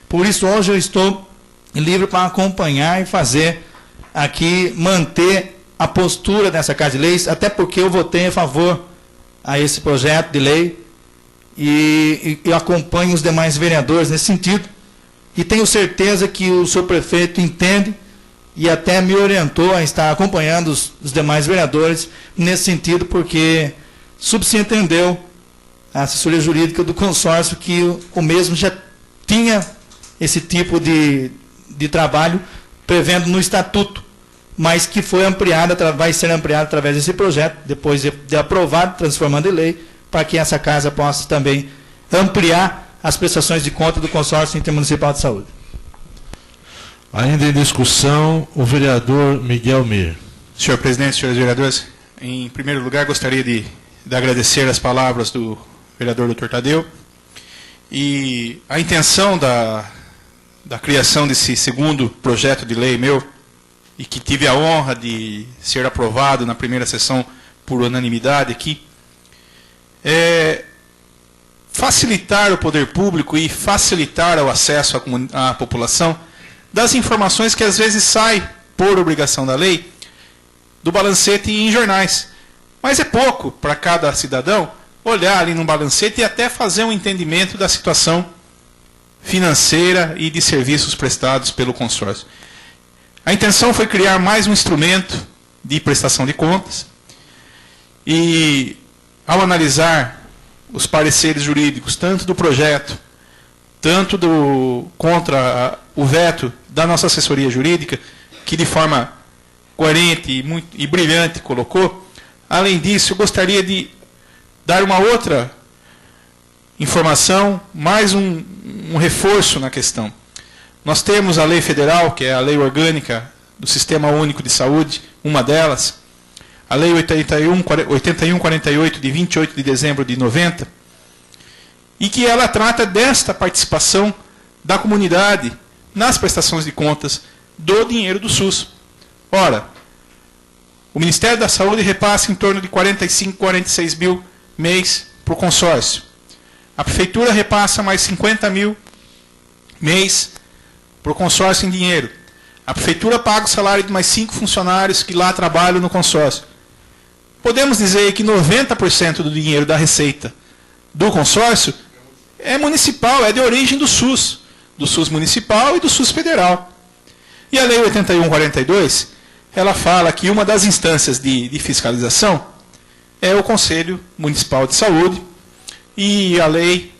S3: Por isso, hoje eu estou livre para acompanhar e fazer aqui, manter a postura dessa Casa de Leis, até porque eu votei a favor a esse projeto de lei e acompanho os demais vereadores nesse sentido. E tenho certeza que o senhor prefeito entende e até me orientou a estar acompanhando os demais vereadores nesse sentido, porque subentendeu a assessoria jurídica do consórcio que o mesmo já tinha esse tipo de trabalho prevendo no estatuto, mas que foi ampliado, vai ser ampliado através desse projeto, depois de aprovado, transformando em lei, para que essa casa possa também ampliar as prestações de conta do consórcio intermunicipal de saúde.
S1: Ainda em discussão, o vereador Miguel Mir.
S4: Senhor presidente, senhores vereadores, em primeiro lugar gostaria de agradecer as palavras do vereador Dr. Tadeu. E a intenção da criação desse segundo projeto de lei meu, e que tive a honra de ser aprovado na primeira sessão por unanimidade aqui, é facilitar o poder público e facilitar o acesso à população das informações que às vezes saem, por obrigação da lei, do balancete em jornais. Mas é pouco para cada cidadão olhar ali no balancete e até fazer um entendimento da situação financeira e de serviços prestados pelo consórcio. A intenção foi criar mais um instrumento de prestação de contas e, ao analisar os pareceres jurídicos, tanto do projeto, tanto contra o veto da nossa assessoria jurídica, que de forma coerente e brilhante colocou, além disso, eu gostaria de dar uma outra informação, mais um reforço na questão. Nós temos a lei federal, que é a lei orgânica do Sistema Único de Saúde, uma delas, a Lei 8148, de 28 de dezembro de 90, e que ela trata desta participação da comunidade nas prestações de contas do dinheiro do SUS. Ora, o Ministério da Saúde repassa em torno de 45, 46 mil mês para o consórcio. A Prefeitura repassa mais 50 mil mês para o consórcio em dinheiro. A Prefeitura paga o salário de mais 5 funcionários que lá trabalham no consórcio. Podemos dizer que 90% do dinheiro da receita do consórcio é municipal, é de origem do SUS municipal e do SUS federal. E a Lei 8142, ela fala que uma das instâncias de fiscalização é o Conselho Municipal de Saúde, e a lei,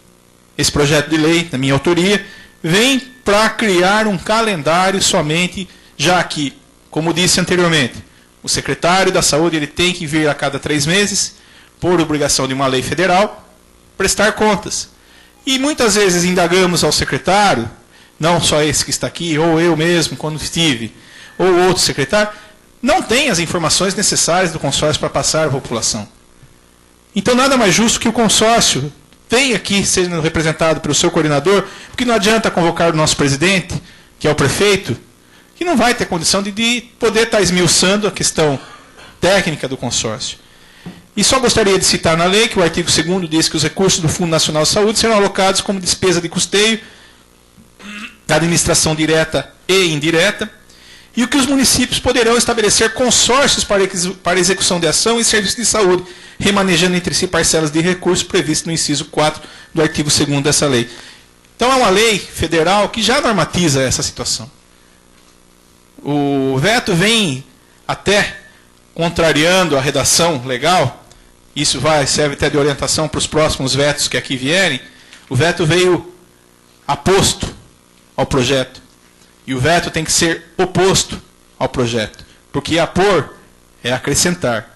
S4: esse projeto de lei, na minha autoria, vem para criar um calendário somente, já que, como disse anteriormente, o secretário da Saúde ele tem que vir a cada 3 meses, por obrigação de uma lei federal, prestar contas. E muitas vezes indagamos ao secretário, não só esse que está aqui, ou eu mesmo, quando estive, ou outro secretário, não tem as informações necessárias do consórcio para passar à população. Então, nada mais justo que o consórcio venha aqui sendo representado pelo seu coordenador, porque não adianta convocar o nosso presidente, que é o prefeito, que não vai ter condição de poder estar esmiuçando a questão técnica do consórcio. E só gostaria de citar na lei que o artigo 2º diz que os recursos do Fundo Nacional de Saúde serão alocados como despesa de custeio da administração direta e indireta, e que os municípios poderão estabelecer consórcios para execução de ação e serviços de saúde, remanejando entre si parcelas de recursos previstos no inciso 4 do artigo 2º dessa lei. Então é uma lei federal que já normatiza essa situação. O veto vem até contrariando a redação legal, isso serve até de orientação para os próximos vetos que aqui vierem. O veto veio aposto ao projeto. E o veto tem que ser oposto ao projeto. Porque apor é acrescentar.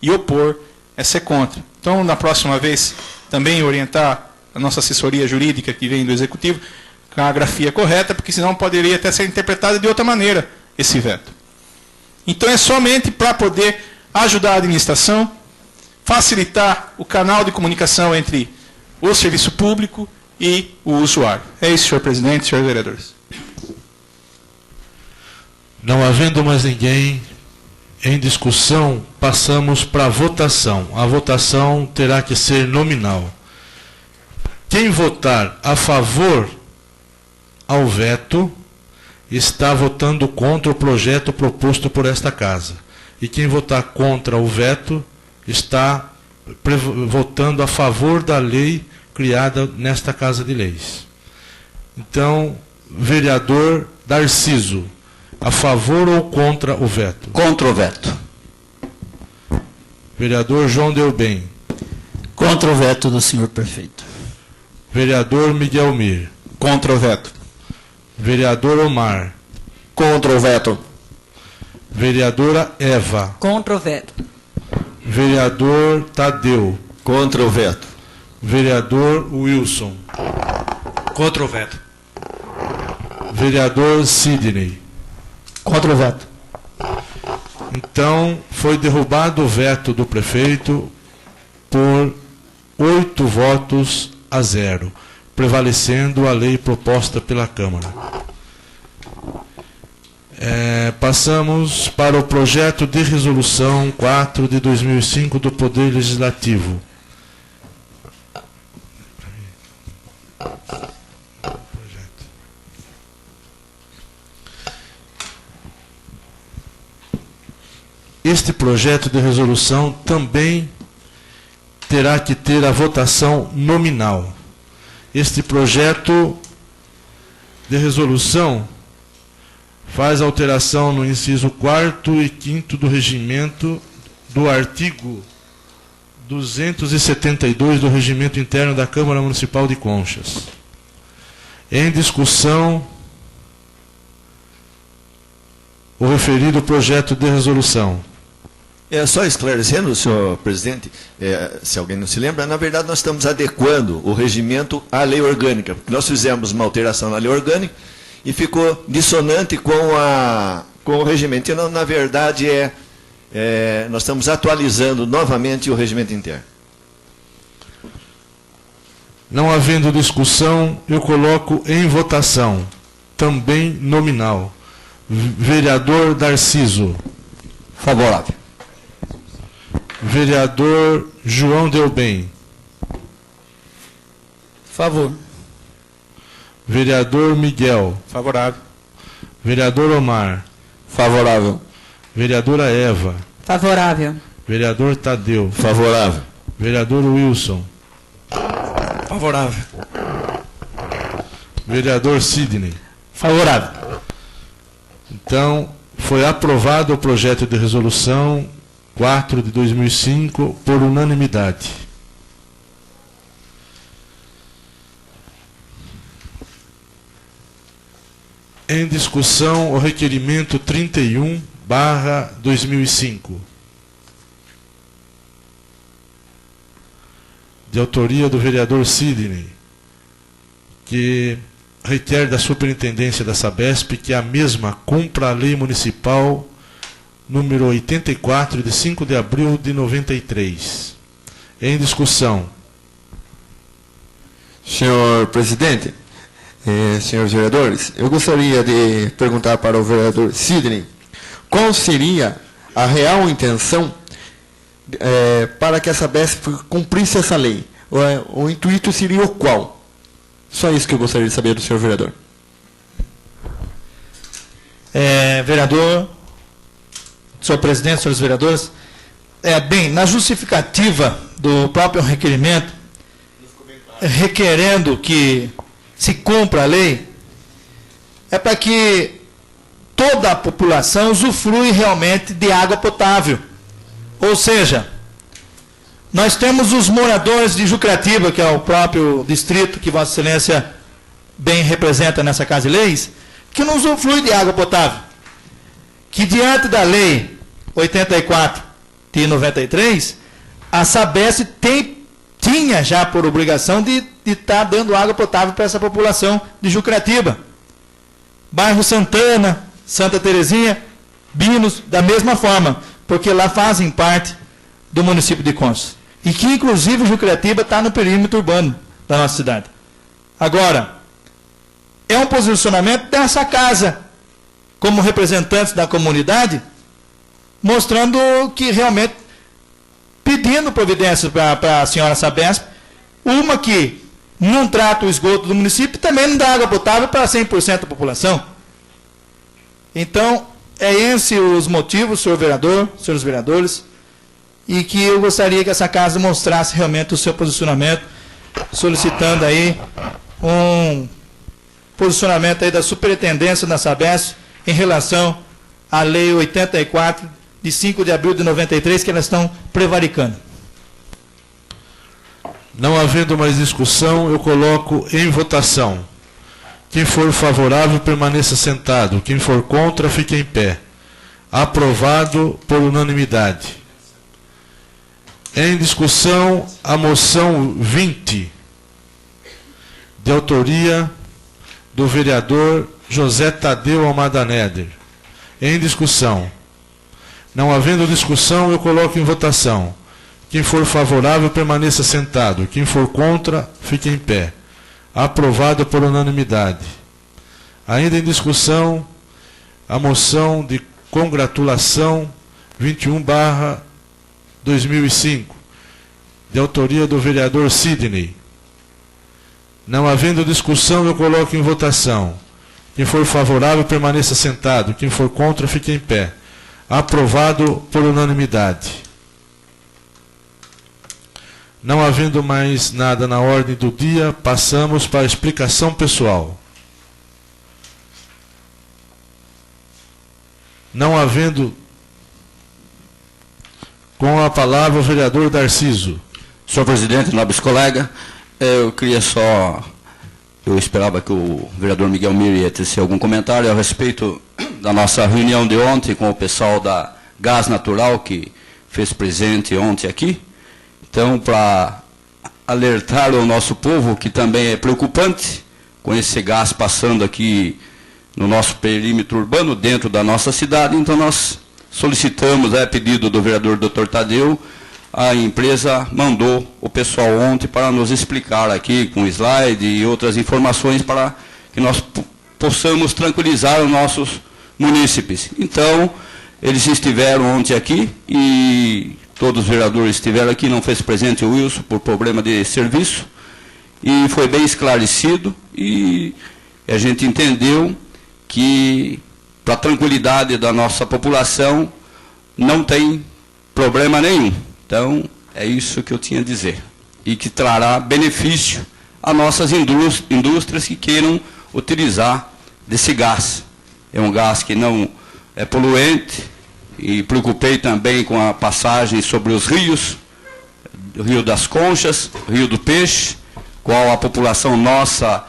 S4: E opor é ser contra. Então, na próxima vez, também orientar a nossa assessoria jurídica que vem do Executivo com a grafia correta, porque senão poderia até ser interpretada de outra maneira esse veto. Então, é somente para poder ajudar a administração, facilitar o canal de comunicação entre o serviço público e o usuário. É isso, senhor presidente, senhores vereadores.
S1: Não havendo mais ninguém em discussão, passamos para a votação. A votação terá que ser nominal. Quem votar a favor ao veto está votando contra o projeto proposto por esta casa. E quem votar contra o veto está votando a favor da lei criada nesta Casa de Leis. Então, vereador Darciso, a favor ou contra o veto?
S8: Contra o veto.
S1: Vereador João Delbem.
S5: Contra o veto do senhor prefeito.
S1: Vereador Miguel Mir.
S4: Contra o veto.
S1: Vereador Omar.
S7: Contra o veto.
S1: Vereadora Eva.
S6: Contra o veto.
S1: Vereador Tadeu.
S2: Contra o veto.
S1: Vereador Wilson.
S9: Contra o veto.
S1: Vereador Sidney.
S3: Contra o veto.
S1: Então, foi derrubado o veto do prefeito por 8 votos a 0, prevalecendo a lei proposta pela Câmara. Passamos para o projeto de resolução 4 de 2005 do Poder Legislativo. Este projeto de resolução também terá que ter a votação nominal. Este projeto de resolução faz alteração no inciso 4º e 5º do regimento do artigo 272 do Regimento Interno da Câmara Municipal de Conchas. Em discussão, o referido projeto de resolução.
S2: Só esclarecendo, senhor presidente, se alguém não se lembra, na verdade nós estamos adequando o regimento à lei orgânica. Porque nós fizemos uma alteração na lei orgânica e ficou dissonante com o regimento. Então, na verdade, Nós estamos atualizando novamente o regimento interno.
S1: Não havendo discussão, eu coloco em votação, também nominal. Vereador Darciso.
S8: Favorável.
S1: Vereador João Delbem.
S5: Favor.
S1: Vereador Miguel.
S4: Favorável.
S1: Vereador Omar.
S7: Favorável.
S1: Vereadora Eva.
S6: Favorável.
S1: Vereador Tadeu.
S2: Favorável.
S1: Vereador Wilson.
S9: Favorável.
S1: Vereador Sidney.
S3: Favorável.
S1: Então, foi aprovado o projeto de resolução 4 de 2005 por unanimidade. Em discussão, o requerimento 31/2005. De autoria do vereador Sidney, que requer da Superintendência da Sabesp que a mesma cumpra a Lei Municipal número 84, de 5 de abril de 93. Em discussão.
S7: Senhor presidente, senhores vereadores, eu gostaria de perguntar para o vereador Sidney qual seria a real intenção para que a Sabesp cumprisse essa lei. O intuito seria o qual? Só isso que eu gostaria de saber do senhor vereador.
S3: Vereador, senhor presidente, senhores vereadores, bem, na justificativa do próprio requerimento, requerendo que se cumpra a lei, é para que toda a população usufrui realmente de água potável. Ou seja, nós temos os moradores de Jucratiba, que é o próprio distrito que Vossa Excelência bem representa nessa Casa de Leis, que não usufrui de água potável. Que diante da Lei 84 de 93, a Sabesp tinha já por obrigação de estar dando água potável para essa população de Jucratiba. Bairro Santana, Santa Terezinha, Binos, da mesma forma, porque lá fazem parte do município de Conchas. E que, inclusive, Jucratiba está no perímetro urbano da nossa cidade. Agora, é um posicionamento dessa casa, como representantes da comunidade, mostrando que realmente, pedindo providências para a senhora Sabesp, uma que não trata o esgoto do município e também não dá água potável para 100% da população. Então, esses os motivos, senhor vereador, senhores vereadores, e que eu gostaria que essa casa mostrasse realmente o seu posicionamento, solicitando aí um posicionamento aí da Superintendência da Sabesp em relação à Lei 84, de 5 de abril de 93, que elas estão prevaricando.
S1: Não havendo mais discussão, eu coloco em votação. Quem for favorável, permaneça sentado. Quem for contra, fique em pé. Aprovado por unanimidade. Em discussão, a moção 20, de autoria do vereador José Tadeu Almada Neder. Em discussão. Não havendo discussão, eu coloco em votação. Quem for favorável, permaneça sentado. Quem for contra, fique em pé. Aprovado por unanimidade. Ainda em discussão, a moção de congratulação 21/2005, de autoria do vereador Sidney. Não havendo discussão, eu coloco em votação. Quem for favorável, permaneça sentado. Quem for contra, fique em pé. Aprovado por unanimidade. Não havendo mais nada na ordem do dia, passamos para a explicação pessoal. Não havendo, com a palavra o vereador Darciso.
S8: Senhor presidente, nobres colegas, eu queria só... Eu esperava que o vereador Miguel Mir ia tecer algum comentário a respeito da nossa reunião de ontem com o pessoal da Gás Natural, que fez presente ontem aqui. Então, para alertar o nosso povo, que também é preocupante, com esse gás passando aqui no nosso perímetro urbano, dentro da nossa cidade, então nós solicitamos, a pedido do vereador Dr. Tadeu, a empresa mandou o pessoal ontem para nos explicar aqui, com slide e outras informações, para que nós possamos tranquilizar os nossos munícipes. Então, eles estiveram ontem aqui e todos os vereadores estiveram aqui, não fez presente o Wilson por problema de serviço, e foi bem esclarecido, e a gente entendeu que, para a tranquilidade da nossa população, não tem problema nenhum. Então, é isso que eu tinha a dizer. E que trará benefício a nossas indústrias que queiram utilizar desse gás. É um gás que não é poluente, e preocupei também com a passagem sobre os rios, o Rio das Conchas, o Rio do Peixe, qual a população nossa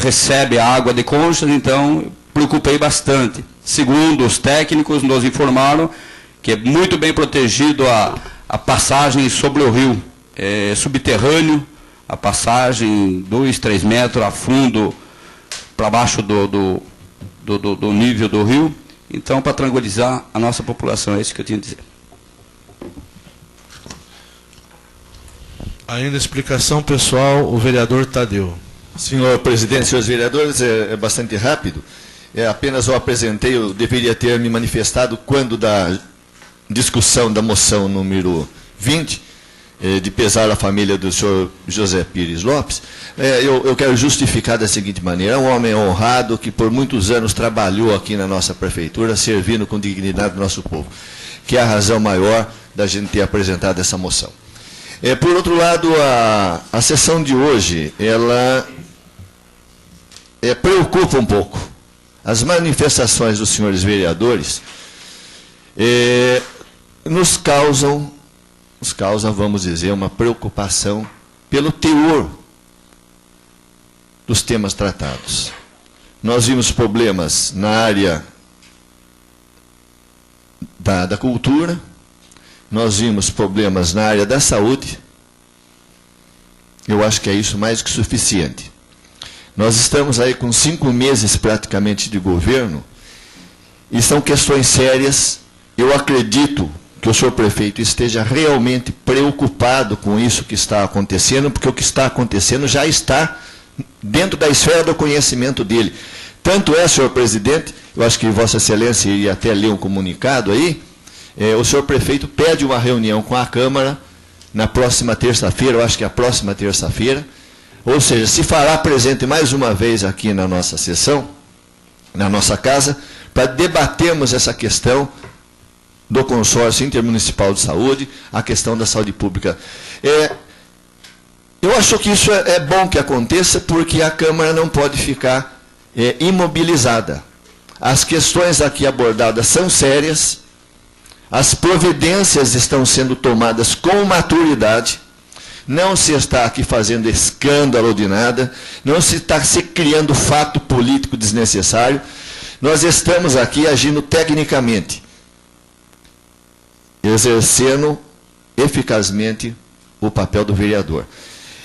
S8: recebe a água de Conchas, então preocupei bastante. Segundo os técnicos, nos informaram que é muito bem protegido a passagem sobre o rio, subterrâneo, a passagem 2, 3 metros a fundo para baixo do nível do rio. Então, para tranquilizar a nossa população, é isso que eu tinha a dizer.
S1: Ainda explicação pessoal, o vereador Tadeu.
S2: Senhor presidente, senhores vereadores, é bastante rápido. Apenas eu apresentei, eu deveria ter me manifestado quando da discussão da moção número 20, de pesar a família do senhor José Pires Lopes. Eu quero justificar da seguinte maneira: é um homem honrado que por muitos anos trabalhou aqui na nossa prefeitura, servindo com dignidade o nosso povo, que é a razão maior da gente ter apresentado essa moção. Por outro lado, a sessão de hoje, ela preocupa um pouco. As manifestações dos senhores vereadores nos causam, vamos dizer, uma preocupação pelo teor dos temas tratados. Nós vimos problemas na área da cultura, nós vimos problemas na área da saúde. Eu acho que é isso mais que suficiente. Nós estamos aí com 5 meses praticamente de governo, e são questões sérias. Eu acredito que o senhor prefeito esteja realmente preocupado com isso que está acontecendo, porque o que está acontecendo já está dentro da esfera do conhecimento dele. Tanto é, senhor presidente, eu acho que Vossa Excelência iria até ler um comunicado aí, o senhor prefeito pede uma reunião com a Câmara na próxima terça-feira, eu acho que é a próxima terça-feira, ou seja, se fará presente mais uma vez aqui na nossa sessão, na nossa casa, para debatermos essa questão do consórcio intermunicipal de saúde, a questão da saúde pública. Eu acho que isso é bom que aconteça, porque a Câmara não pode ficar imobilizada. As questões aqui abordadas são sérias, as providências estão sendo tomadas com maturidade, não se está aqui fazendo escândalo de nada, não se está se criando fato político desnecessário, nós estamos aqui agindo tecnicamente, exercendo eficazmente o papel do vereador.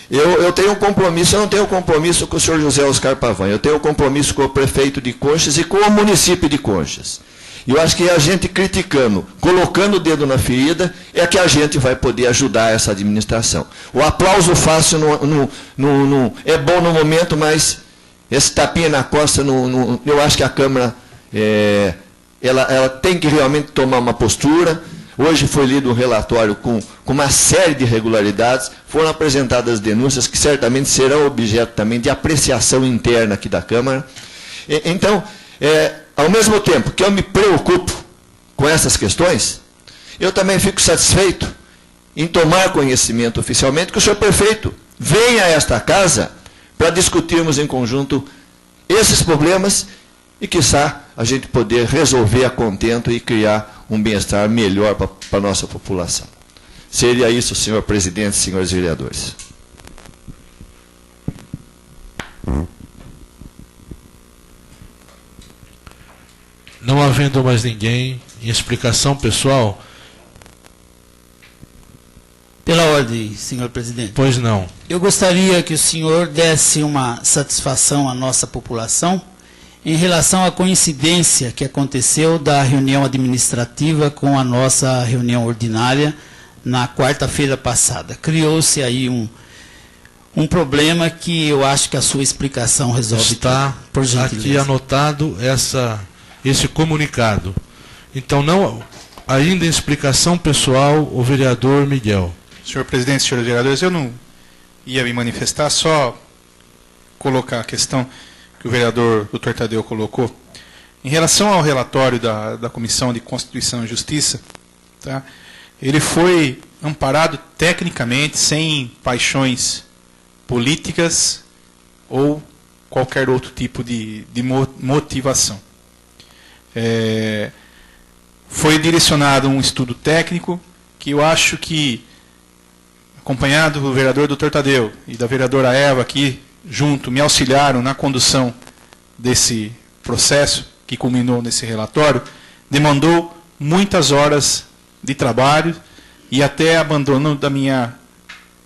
S2: Eu tenho um compromisso, eu não tenho compromisso com o senhor José Oscar Pavan, eu tenho um compromisso com o prefeito de Conchas e com o município de Conchas. E eu acho que a gente criticando, colocando o dedo na ferida, é que a gente vai poder ajudar essa administração. O aplauso fácil é bom no momento, mas esse tapinha na costa, eu acho que a Câmara ela tem que realmente tomar uma postura. Hoje foi lido um relatório com uma série de irregularidades, foram apresentadas denúncias que certamente serão objeto também de apreciação interna aqui da Câmara. Então, ao mesmo tempo que eu me preocupo com essas questões, eu também fico satisfeito em tomar conhecimento oficialmente que o senhor prefeito venha a esta casa para discutirmos em conjunto esses problemas e, quiçá, a gente poder resolver a contento e criar um bem-estar melhor para a nossa população. Seria isso, senhor presidente, senhores vereadores.
S1: Não havendo mais ninguém em explicação pessoal.
S5: Pela ordem, senhor presidente.
S1: Pois não.
S5: Eu gostaria que o senhor desse uma satisfação à nossa população em relação à coincidência que aconteceu da reunião administrativa com a nossa reunião ordinária na quarta-feira passada. Criou-se aí um problema que eu acho que a sua explicação resolve.
S1: Está
S5: por gentileza.
S1: Aqui anotado esse comunicado. Então, não, ainda em explicação pessoal, o vereador Miguel.
S4: Senhor presidente, senhores vereadores, eu não ia me manifestar, só colocar a questão que o vereador Dr. Tadeu colocou. Em relação ao relatório da Comissão de Constituição e Justiça, tá, ele foi amparado tecnicamente, sem paixões políticas ou qualquer outro tipo de motivação. Foi direcionado um estudo técnico que eu acho que, acompanhado do vereador Dr. Tadeu e da vereadora Eva aqui, junto, me auxiliaram na condução desse processo que culminou nesse relatório, demandou muitas horas de trabalho e até abandono da minha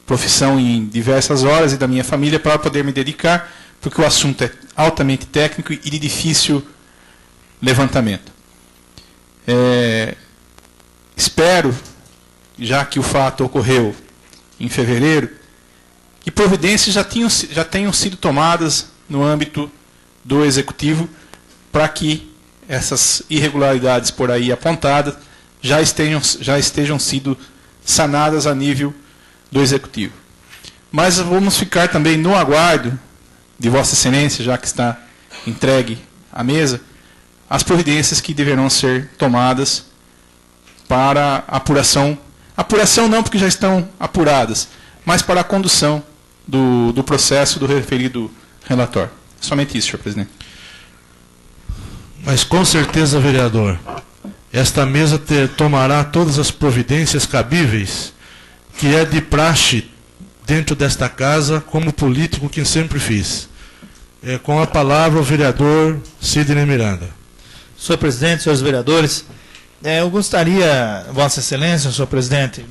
S4: profissão em diversas horas e da minha família para poder me dedicar, porque o assunto é altamente técnico e de difícil levantamento. Espero, já que o fato ocorreu em fevereiro, que providências já tenham sido tomadas no âmbito do Executivo para que essas irregularidades por aí apontadas já estejam sido sanadas a nível do Executivo. Mas vamos ficar também no aguardo de Vossa Excelência, já que está entregue à mesa, as providências que deverão ser tomadas para apuração. Apuração não, porque já estão apuradas, mas para a condução do processo do referido relatório. Somente isso, senhor presidente.
S1: Mas com certeza, vereador, esta mesa tomará todas as providências cabíveis, que é de praxe dentro desta casa, como político que sempre fiz. Com a palavra o vereador Sidney Miranda.
S3: Senhor presidente, senhores vereadores, eu gostaria, Vossa Excelência, senhor presidente,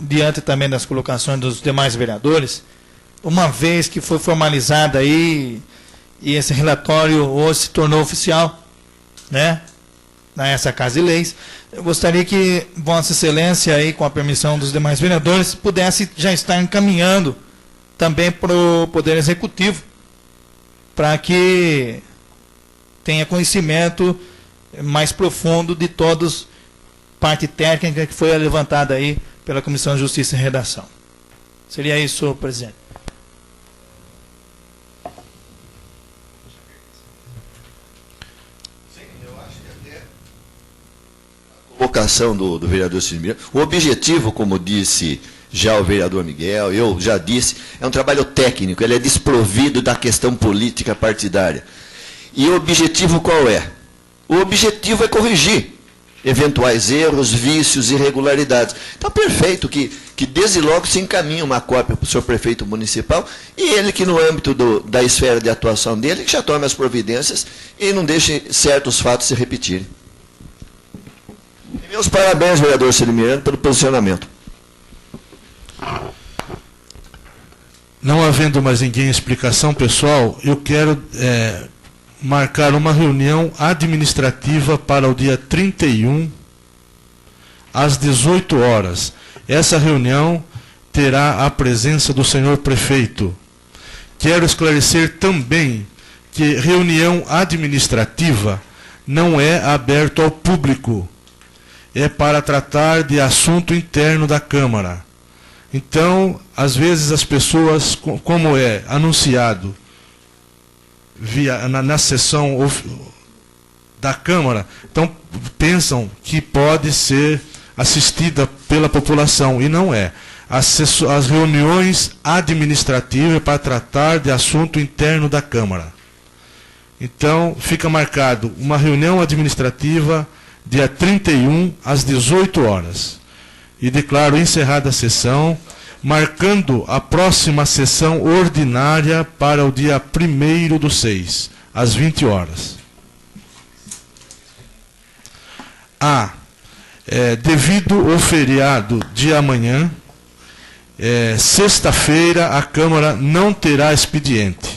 S3: diante também das colocações dos demais vereadores, uma vez que foi formalizada aí, e esse relatório hoje se tornou oficial, né, nessa Casa de Leis, eu gostaria que Vossa Excelência, aí, com a permissão dos demais vereadores, pudesse já estar encaminhando também para o Poder Executivo, para que tenha conhecimento mais profundo de todos, parte técnica que foi levantada aí pela Comissão de Justiça e Redação. Seria isso, senhor presidente.
S2: Colocação do vereador Sidney, o objetivo, como disse já o vereador Miguel, eu já disse, é um trabalho técnico, ele é desprovido da questão política partidária. E o objetivo qual é? O objetivo é corrigir eventuais erros, vícios, irregularidades. Então, perfeito que desde logo se encaminhe uma cópia para o senhor prefeito municipal e ele que no âmbito da esfera de atuação dele, que já tome as providências e não deixe certos fatos se repetirem. E meus parabéns, vereador Sidney Miranda, pelo posicionamento.
S1: Não havendo mais ninguém em explicação pessoal, eu quero marcar uma reunião administrativa para o dia 31, às 18 horas. Essa reunião terá a presença do senhor prefeito. Quero esclarecer também que reunião administrativa não é aberta ao público. É para tratar de assunto interno da Câmara. Então, às vezes as pessoas, como é anunciado na sessão da Câmara, então pensam que pode ser assistida pela população, e não é. As reuniões administrativas é para tratar de assunto interno da Câmara. Então, fica marcado uma reunião administrativa dia 31, às 18 horas. E declaro encerrada a sessão, marcando a próxima sessão ordinária para o dia 1º/6, às 20 horas. Devido ao feriado de amanhã, sexta-feira, a Câmara não terá expediente.